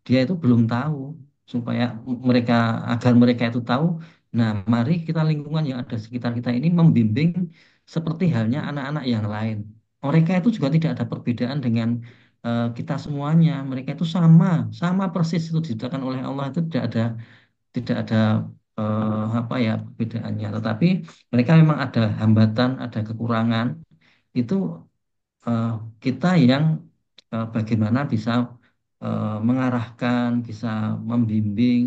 dia itu belum tahu supaya mereka agar mereka itu tahu. Nah, mari kita lingkungan yang ada sekitar kita ini membimbing seperti halnya anak-anak yang lain. Mereka itu juga tidak ada perbedaan dengan kita semuanya. Mereka itu sama, sama persis itu diciptakan oleh Allah itu tidak ada apa ya perbedaannya, tetapi mereka memang ada hambatan, ada kekurangan. Itu eh, kita yang bagaimana bisa mengarahkan, bisa membimbing,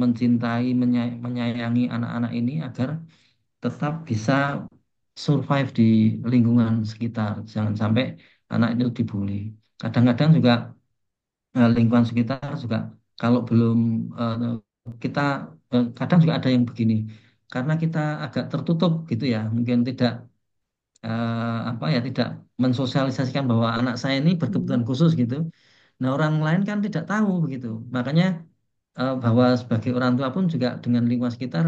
mencintai, menyayangi anak-anak ini agar tetap bisa survive di lingkungan sekitar. Jangan sampai anak itu dibully. Kadang-kadang juga lingkungan sekitar juga kalau belum kita kadang juga ada yang begini karena kita agak tertutup gitu ya mungkin tidak apa ya tidak mensosialisasikan bahwa anak saya ini Hmm. berkebutuhan khusus gitu. Nah, orang lain kan tidak tahu begitu, makanya bahwa sebagai orang tua pun juga dengan lingkungan sekitar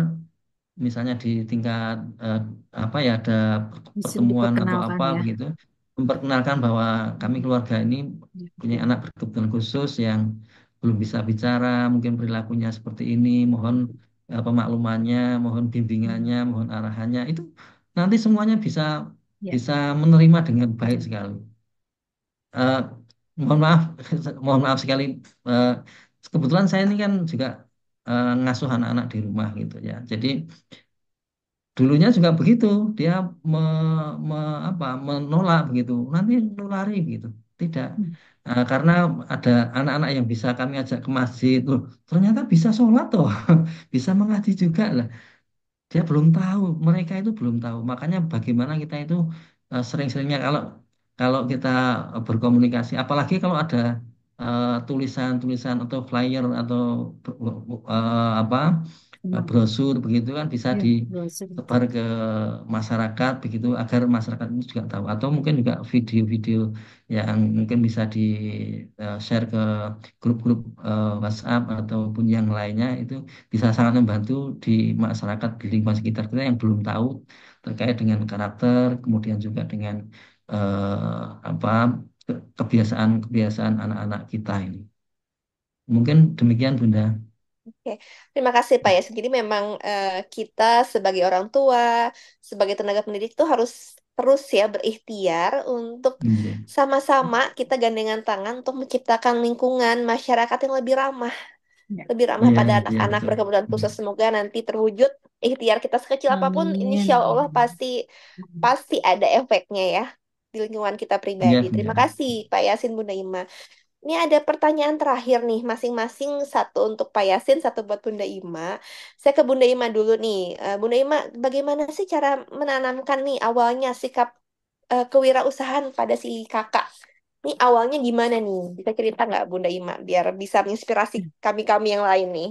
misalnya di tingkat apa ya ada Bisa pertemuan atau diperkenalkan apa ya. begitu memperkenalkan bahwa kami Hmm. keluarga ini Ya, punya betul. anak berkebutuhan khusus yang belum bisa bicara, mungkin perilakunya seperti ini, mohon pemaklumannya, mohon Hmm. bimbingannya, mohon arahannya itu nanti semuanya bisa Ya, bisa menerima dengan baik betul. sekali. Eh, mohon maaf, mohon maaf sekali. eh, Kebetulan saya ini kan juga ngasuh anak-anak di rumah gitu ya. Jadi dulunya juga begitu, dia apa, menolak begitu, nanti nulari begitu. Tidak. Hmm. Karena ada anak-anak yang bisa kami ajak ke masjid, loh, ternyata bisa sholat toh, bisa mengaji juga lah. Dia belum tahu, mereka itu belum tahu. Makanya bagaimana kita itu sering-seringnya kalau kalau kita berkomunikasi, apalagi kalau ada tulisan-tulisan atau flyer atau apa Memang. brosur begitu kan bisa Ya, browser disebar betul. ke masyarakat begitu agar masyarakat itu juga tahu atau mungkin juga video-video yang mungkin bisa di share ke grup-grup WhatsApp ataupun yang lainnya itu bisa sangat membantu di masyarakat di lingkungan sekitar kita yang belum tahu terkait dengan karakter, kemudian juga dengan apa kebiasaan-kebiasaan anak-anak kita ini. Mungkin demikian, Bunda. Oke, terima kasih Pak ya. Jadi memang kita sebagai orang tua, sebagai tenaga pendidik tuh harus terus ya berikhtiar untuk Iya, sama-sama kita gandengan tangan untuk menciptakan lingkungan masyarakat yang Ya. lebih ramah iya, pada iya anak-anak betul. berkebutuhan Hmm. khusus. Semoga nanti terwujud ikhtiar kita sekecil apapun, insya Allah Amin. pasti pasti ada efeknya ya di lingkungan kita Iya, pribadi. iya. Terima kasih Pak Yasin Bunda Ima. Ini ada pertanyaan terakhir nih, masing-masing satu untuk Pak Yasin, satu buat Bunda Ima. Saya ke Bunda Ima dulu nih. Bunda Ima, bagaimana sih cara menanamkan nih awalnya sikap kewirausahaan pada si kakak? Ini awalnya gimana nih? Bisa cerita nggak Bunda Ima, biar bisa menginspirasi kami-kami yang lain nih.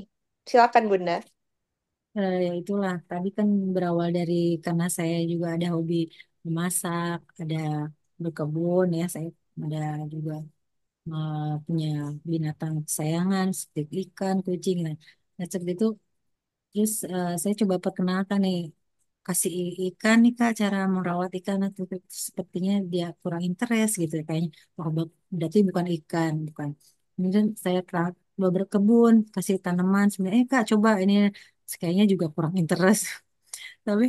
Silakan Bunda. Ya itulah tadi kan berawal dari karena saya juga ada hobi memasak, ada berkebun ya, saya ada juga punya binatang kesayangan seperti ikan, kucing. Nah, seperti itu. Terus saya coba perkenalkan nih, kasih ikan nih Kak, cara merawat ikan itu sepertinya dia kurang interest gitu ya, kayaknya. Wah, berarti bukan ikan, bukan. Kemudian saya coba berkebun, kasih tanaman. Sebenarnya, Kak coba ini kayaknya juga kurang interest. Tapi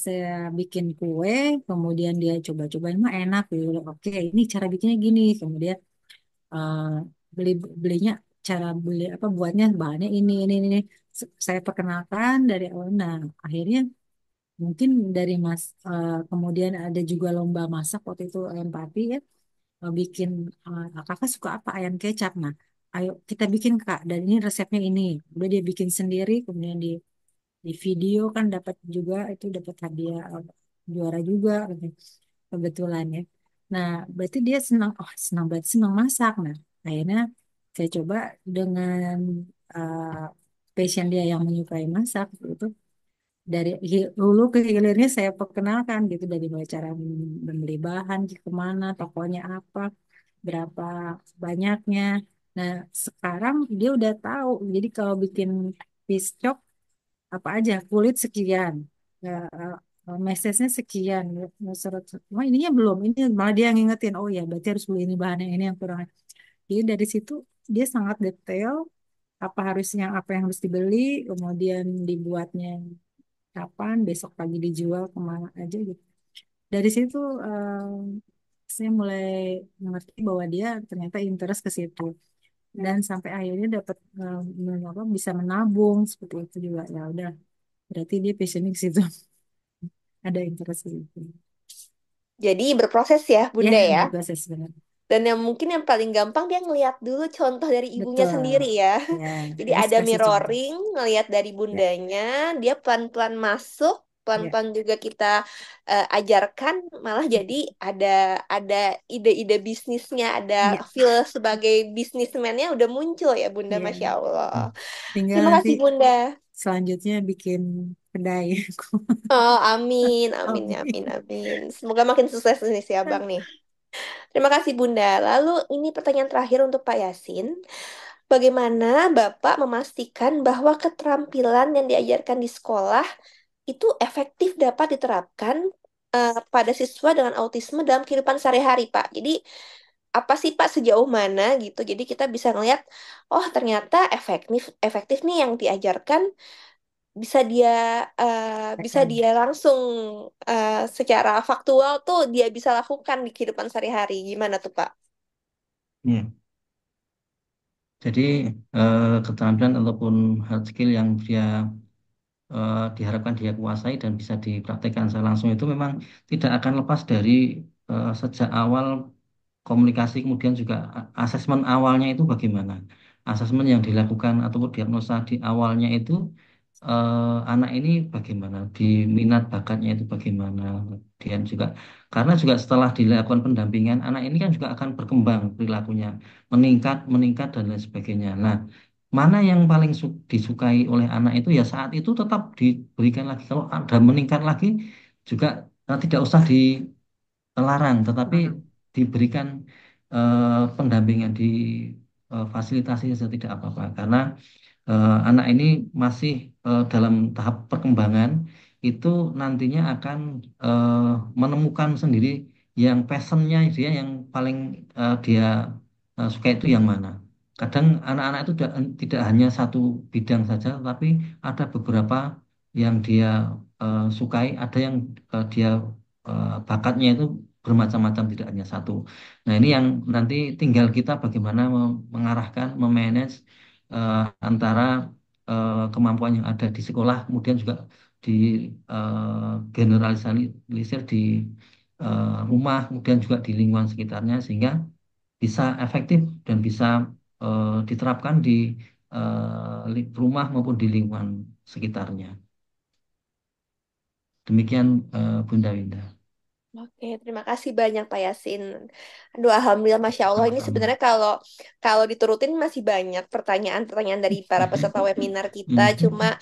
saya bikin kue, kemudian dia coba-cobain mah enak gitu. Oke, ini cara bikinnya gini. Kemudian eh, beli belinya cara beli apa buatnya bahannya ini. Saya perkenalkan dari awal. Nah, akhirnya mungkin dari kemudian ada juga lomba masak waktu itu ayam papi ya. Bikin kakak suka apa ayam kecap. Nah, ayo kita bikin Kak. Dan ini resepnya ini. Udah dia bikin sendiri, kemudian di video kan dapat juga itu dapat hadiah juara juga kebetulan ya. Nah, berarti dia senang, oh senang berarti senang masak. Nah, akhirnya saya coba dengan uh, passion dia yang menyukai masak itu dari hulu ke hilirnya saya perkenalkan gitu dari mulai cara membeli bahan kemana, tokonya apa, berapa banyaknya. Nah, sekarang dia udah tahu. Jadi kalau bikin fish chop apa aja kulit sekian, mesesnya sekian, oh ininya belum, ini malah dia yang ngingetin, oh ya berarti harus beli ini bahannya ini yang kurang. Jadi dari situ dia sangat detail apa yang harus dibeli, kemudian dibuatnya kapan, besok pagi dijual kemana aja gitu. Dari situ saya mulai mengerti bahwa dia ternyata interest ke situ dan sampai akhirnya dapat bisa menabung seperti itu juga ya udah berarti dia passionnya ke situ. Ada interest gitu. Jadi berproses ya, Ya, Bunda ya. berproses benar. Dan yang mungkin yang paling gampang dia ngelihat dulu contoh dari ibunya sendiri Betul. ya. Ya, Jadi harus ada kasih contoh. mirroring, ngelihat dari Ya, bundanya, dia pelan-pelan masuk, ya. pelan-pelan juga kita ajarkan, malah jadi ada ada ide-ide bisnisnya, ada Iya, feel sebagai bisnismennya udah muncul ya Bunda, iya. Masya Allah. Tinggal Terima nanti kasih Bunda. selanjutnya bikin kedai. Oh, amin, amin, amin, Amin. amin. Semoga makin sukses nih si Abang nih. Terima kasih Bunda. Lalu ini pertanyaan terakhir untuk Pak Yasin. Bagaimana Bapak memastikan bahwa keterampilan yang diajarkan di sekolah itu efektif dapat diterapkan pada siswa dengan autisme dalam kehidupan sehari-hari, Pak? Jadi apa sih Pak sejauh mana gitu? Jadi kita bisa ngelihat, oh ternyata efektif efektif nih yang diajarkan bisa dia bisa Akan. dia langsung secara faktual tuh dia bisa lakukan di kehidupan sehari-hari. Gimana tuh Pak? Ya. Jadi keterampilan ataupun hard skill yang dia diharapkan dia kuasai dan bisa dipraktekkan secara langsung itu memang tidak akan lepas dari sejak awal komunikasi kemudian juga asesmen awalnya itu bagaimana. Asesmen yang dilakukan ataupun diagnosa di awalnya itu anak ini bagaimana, di minat bakatnya itu bagaimana. Kemudian juga karena juga setelah dilakukan pendampingan anak ini kan juga akan berkembang perilakunya, meningkat, meningkat dan lain sebagainya. Nah, mana yang paling disukai oleh anak itu ya saat itu tetap diberikan lagi. Kalau ada meningkat lagi juga tidak usah dilarang, tetapi Larang. diberikan pendampingan di fasilitasi saja tidak apa-apa. Karena anak ini masih dalam tahap perkembangan itu nantinya akan eh, menemukan sendiri yang passionnya dia yang paling dia suka itu yang mana. Kadang anak-anak itu tidak hanya satu bidang saja, tapi ada beberapa yang dia sukai, ada yang dia bakatnya itu bermacam-macam, tidak hanya satu. Nah, ini yang nanti tinggal kita bagaimana mengarahkan, memanage antara kemampuan yang ada di sekolah, kemudian juga di generalisir di rumah, kemudian juga di lingkungan sekitarnya, sehingga bisa efektif dan bisa diterapkan di rumah maupun di lingkungan sekitarnya. Demikian Bunda Winda. Oke, terima kasih banyak Pak Yasin. Aduh, alhamdulillah, masya Allah. Ini Sama-sama. sebenarnya kalau kalau diturutin masih banyak pertanyaan-pertanyaan dari para peserta webinar kita. Cuma Hmm.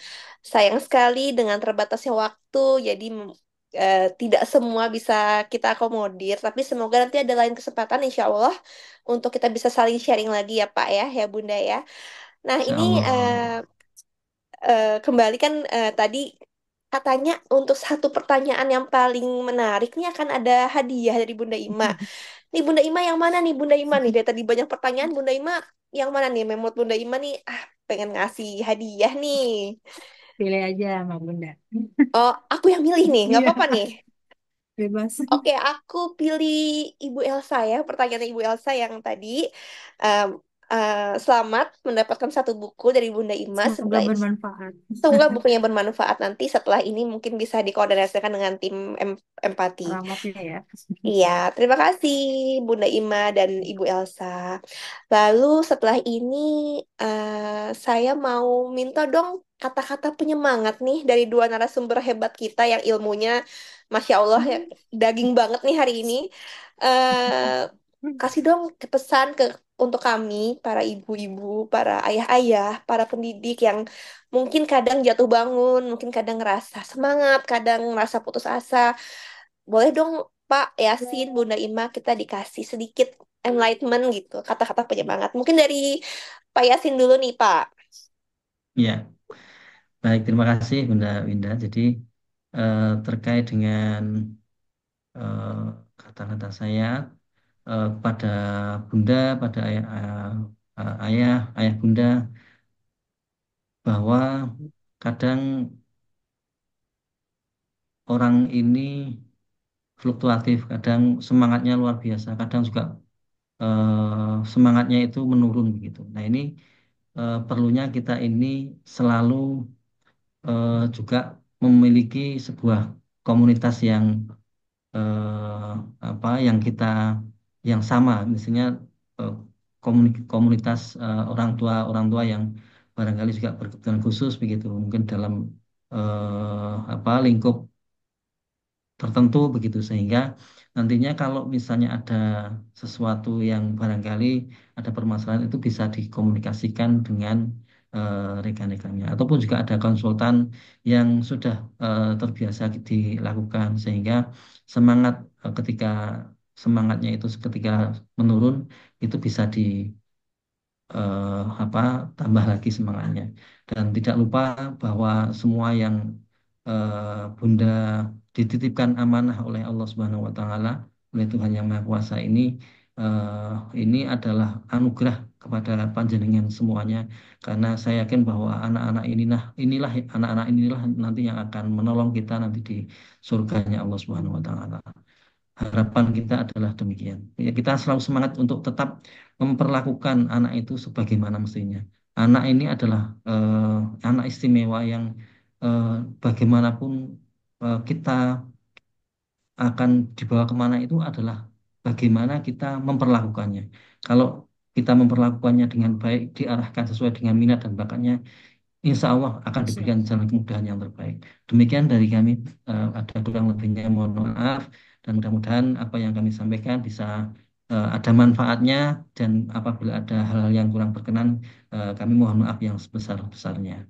sayang sekali dengan terbatasnya waktu, jadi tidak semua bisa kita akomodir. Tapi semoga nanti ada lain kesempatan, insya Allah, untuk kita bisa saling sharing lagi ya Pak ya Bunda ya. Nah, Insya ini Allah. kembali kan tadi katanya untuk satu pertanyaan yang paling menarik nih akan ada hadiah dari Bunda Ima. Nih Bunda Ima yang mana nih Bunda Ima nih? Dari tadi banyak pertanyaan Bunda Ima yang mana nih? Memot Bunda Ima nih pengen ngasih hadiah nih. Pilih aja sama Bunda. Oh, aku yang milih nih, nggak Iya, apa-apa nih. bebas. Oke, aku pilih Ibu Elsa ya. Pertanyaan Ibu Elsa yang tadi. selamat mendapatkan satu buku dari Bunda Ima. Semoga Setelah bermanfaat. semoga bukunya bermanfaat nanti. Setelah ini mungkin bisa dikoordinasikan dengan tim empati. Alamatnya ya. Iya, terima kasih Bunda Ima dan Ibu Elsa. Lalu setelah ini saya mau minta dong kata-kata penyemangat nih dari dua narasumber hebat kita yang ilmunya, Masya Allah, ya, daging banget nih hari ini. eh Kasih dong pesan untuk kami, para ibu-ibu, para ayah-ayah, para pendidik yang mungkin kadang jatuh bangun, mungkin kadang ngerasa semangat, kadang ngerasa putus asa. Boleh dong Pak Yasin, Bunda Ima, kita dikasih sedikit enlightenment gitu, kata-kata penyemangat. Mungkin dari Pak Yasin dulu nih Pak. Ya, baik, terima kasih Bunda Winda. Jadi terkait dengan eh, kata-kata saya kepada Bunda, pada ayah, ayah Bunda, bahwa kadang orang ini fluktuatif, kadang semangatnya luar biasa, kadang juga semangatnya itu menurun begitu. Nah ini perlunya kita ini selalu juga memiliki sebuah komunitas yang yang kita yang sama, misalnya eh, komunitas orang tua yang barangkali juga berkebutuhan khusus begitu, mungkin dalam lingkup tertentu begitu, sehingga nantinya kalau misalnya ada sesuatu yang barangkali ada permasalahan itu bisa dikomunikasikan dengan rekan-rekannya, ataupun juga ada konsultan yang sudah terbiasa dilakukan, sehingga semangat ketika semangatnya itu ketika menurun itu bisa eh, apa tambah lagi semangatnya. Dan tidak lupa bahwa semua yang Bunda dititipkan amanah oleh Allah Subhanahu wa taala, oleh Tuhan Yang Maha Kuasa ini adalah anugerah kepada panjenengan semuanya, karena saya yakin bahwa inilah anak-anak inilah nanti yang akan menolong kita nanti di surganya Allah Subhanahu wa taala. Harapan kita adalah demikian. Ya, kita selalu semangat untuk tetap memperlakukan anak itu sebagaimana mestinya. Anak ini adalah anak istimewa yang eh, bagaimanapun kita akan dibawa kemana itu adalah bagaimana kita memperlakukannya. Kalau kita memperlakukannya dengan baik, diarahkan sesuai dengan minat dan bakatnya, insya Allah akan Siap. diberikan jalan kemudahan yang terbaik. Demikian dari kami, ada kurang lebihnya mohon maaf, dan mudah-mudahan apa yang kami sampaikan bisa ada manfaatnya, dan apabila ada hal-hal yang kurang berkenan, kami mohon maaf yang sebesar-besarnya.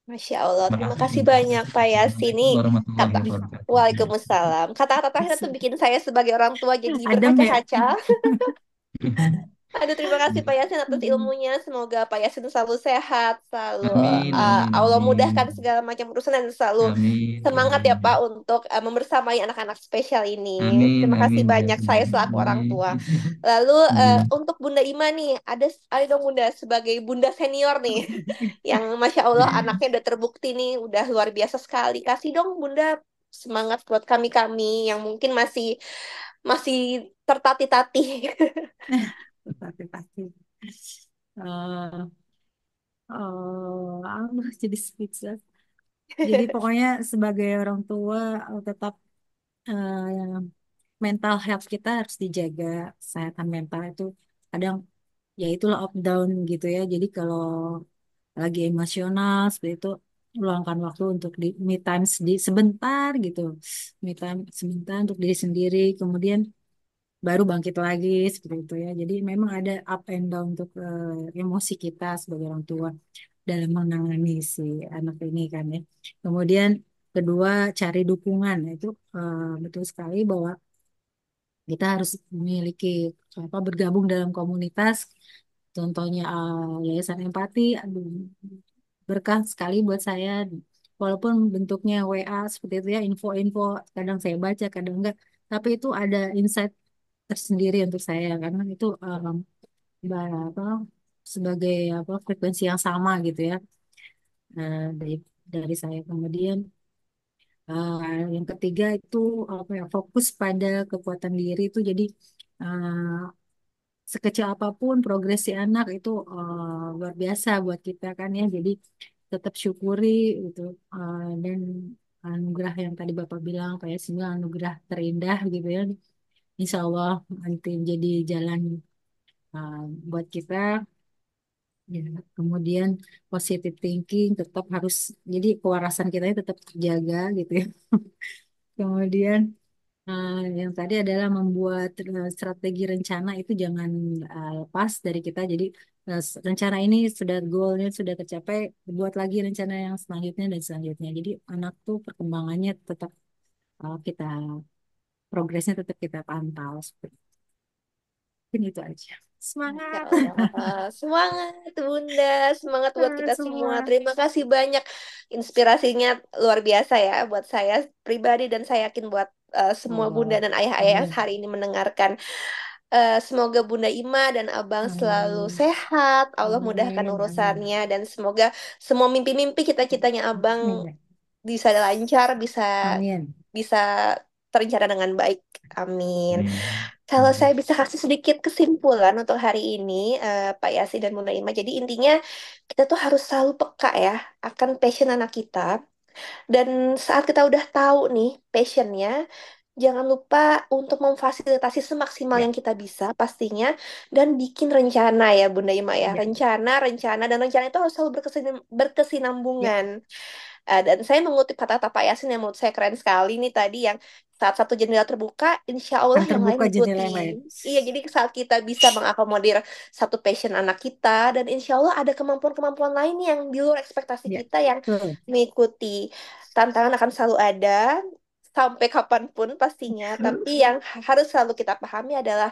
Masya Allah, Terima terima kasih. kasih banyak Pak Yasin Assalamualaikum nih. warahmatullahi Kata wabarakatuh. Waalaikumsalam. Kata-kata Anda tuh bikin saya sebagai orang tua jadi Adem ya. berkaca-kaca. Aduh, terima kasih Pak Yasin atas ilmunya. Semoga Pak Yasin selalu sehat, selalu Amin, amin, Allah mudahkan amin. segala macam urusan dan selalu Amin, ya semangat ya Pak Rabbi. untuk membersamai anak-anak spesial ini. Amin, Terima kasih amin, ya banyak saya Tuhan. selaku orang Amin. tua. Lalu Amin. untuk Bunda Ima nih, ada dong Bunda sebagai Bunda senior nih, yang Masya Allah anaknya udah terbukti nih, udah luar biasa sekali. Kasih dong Bunda semangat buat kami-kami yang mungkin masih masih tertatih-tatih. Pasti pasti. Allah jadi speechless. Jadi pokoknya sebagai orang tua tetap eh, mental health kita harus dijaga. Kesehatan mental itu kadang ya itulah up down gitu ya. Jadi kalau lagi emosional seperti itu luangkan waktu untuk di me time sebentar gitu. Me time sebentar untuk diri sendiri. Kemudian baru bangkit lagi seperti itu ya. Jadi memang ada up and down untuk emosi kita sebagai orang tua dalam menangani si anak ini kan ya. Kemudian kedua cari dukungan. Nah, itu betul sekali bahwa kita harus memiliki bergabung dalam komunitas. Contohnya Yayasan Empati, aduh, berkah sekali buat saya. Walaupun bentuknya WA seperti itu ya, info-info kadang saya baca, kadang enggak. Tapi itu ada insight tersendiri untuk saya karena itu apa sebagai frekuensi yang sama gitu ya dari saya. Kemudian yang ketiga itu fokus pada kekuatan diri itu jadi eh, sekecil apapun progres si anak itu luar biasa buat kita kan ya. Jadi tetap syukuri gitu. Dan anugerah yang tadi Bapak bilang kayak sembilan anugerah terindah gitu ya. Insya Allah nanti jadi jalan uh, buat kita. Ya, kemudian positive thinking tetap harus, jadi kewarasan kita tetap terjaga gitu ya. Kemudian yang tadi adalah membuat strategi rencana itu jangan lepas dari kita. Jadi rencana ini sudah goalnya sudah tercapai, buat lagi rencana yang selanjutnya dan selanjutnya. Jadi anak tuh perkembangannya tetap kita progresnya tetap kita pantau. Mungkin itu aja. Masya Semangat. Allah, semangat Bunda, semangat buat kita semua. Semua. Terima kasih banyak, inspirasinya luar biasa ya buat saya pribadi dan saya yakin buat semua Bunda Oh, dan ayah-ayah yang amin. hari ini mendengarkan. Semoga Bunda Ima dan Abang selalu Amin. sehat, Allah mudahkan Amin. Amin. urusannya dan semoga semua mimpi-mimpi cita-citanya Abang Amin. bisa lancar, bisa Amin. bisa terencana dengan baik. Amin. Amin. Kalau saya Amin. bisa kasih sedikit kesimpulan untuk hari ini, Pak Yasi dan Bunda Ima. Jadi intinya kita tuh harus selalu peka ya akan passion anak kita. Dan saat kita udah tahu nih passionnya, jangan lupa untuk memfasilitasi semaksimal Ya, yang kita bisa pastinya dan bikin rencana ya Bunda Ima ya. ya, Rencana dan rencana itu harus selalu ya. berkesinambungan. Dan saya mengutip kata-kata Pak Yasin yang menurut saya keren sekali nih tadi yang saat satu jendela terbuka, insya Allah Akan yang lain terbuka mengikuti. jendela yang lain. Iya, jadi saat kita bisa mengakomodir satu passion anak kita dan insya Allah ada kemampuan-kemampuan lain yang di luar ekspektasi Ya, kita yang betul. mengikuti. Tantangan akan selalu ada sampai kapanpun pastinya, tapi yang harus selalu kita pahami adalah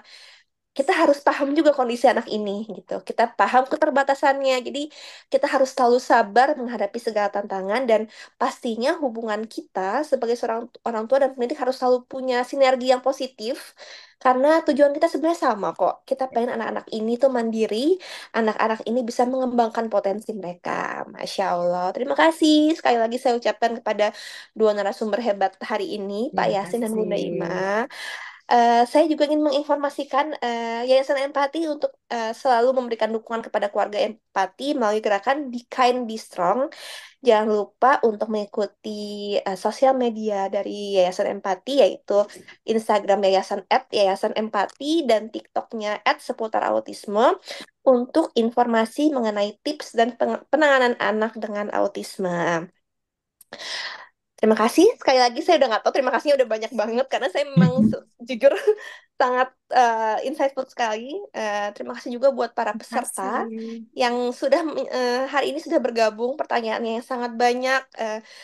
kita harus paham juga kondisi anak ini gitu. Kita paham keterbatasannya. Jadi kita harus selalu sabar menghadapi segala tantangan dan pastinya hubungan kita sebagai seorang orang tua dan pendidik harus selalu punya sinergi yang positif karena tujuan kita sebenarnya sama kok. Kita pengen anak-anak ini tuh mandiri, anak-anak ini bisa mengembangkan potensi mereka. Masya Allah. Terima kasih sekali lagi saya ucapkan kepada dua narasumber hebat hari ini, Pak Terima Yasin dan Bunda Ima. kasih. Saya juga ingin menginformasikan Yayasan Empati untuk selalu memberikan dukungan kepada keluarga empati melalui gerakan Be Kind, Be Strong. Jangan lupa untuk mengikuti sosial media dari Yayasan Empati, yaitu Instagram Yayasan @Yayasan Empati dan TikToknya @seputar autisme untuk informasi mengenai tips dan penanganan anak dengan autisme. Terima kasih sekali lagi saya udah nggak tahu terima kasihnya udah banyak banget karena saya memang jujur sangat insightful sekali. Terima kasih juga buat para Terima peserta kasih. yang sudah hari ini sudah bergabung pertanyaannya yang sangat banyak.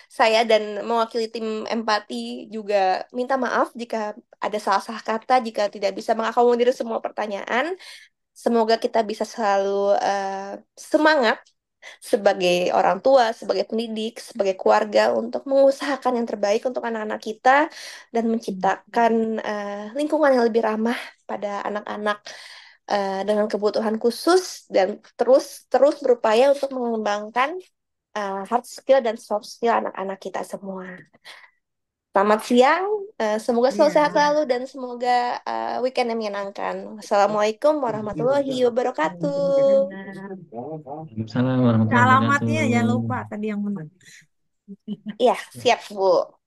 Saya dan mewakili tim empati juga minta maaf jika ada salah-salah kata jika tidak bisa mengakomodir semua pertanyaan. Semoga kita bisa selalu semangat sebagai orang tua, sebagai pendidik, sebagai keluarga untuk mengusahakan yang terbaik untuk anak-anak kita dan menciptakan lingkungan yang lebih ramah pada anak-anak dengan kebutuhan khusus dan terus terus berupaya untuk mengembangkan hard skill dan soft skill anak-anak kita semua. Selamat siang, semoga selalu Iya, sehat iya. selalu dan semoga weekend yang menyenangkan. Assalamualaikum warahmatullahi wabarakatuh. Waalaikumsalam warahmatullahi Alamatnya jangan lupa wabarakatuh. tadi yang menang. Iya, siap Bu.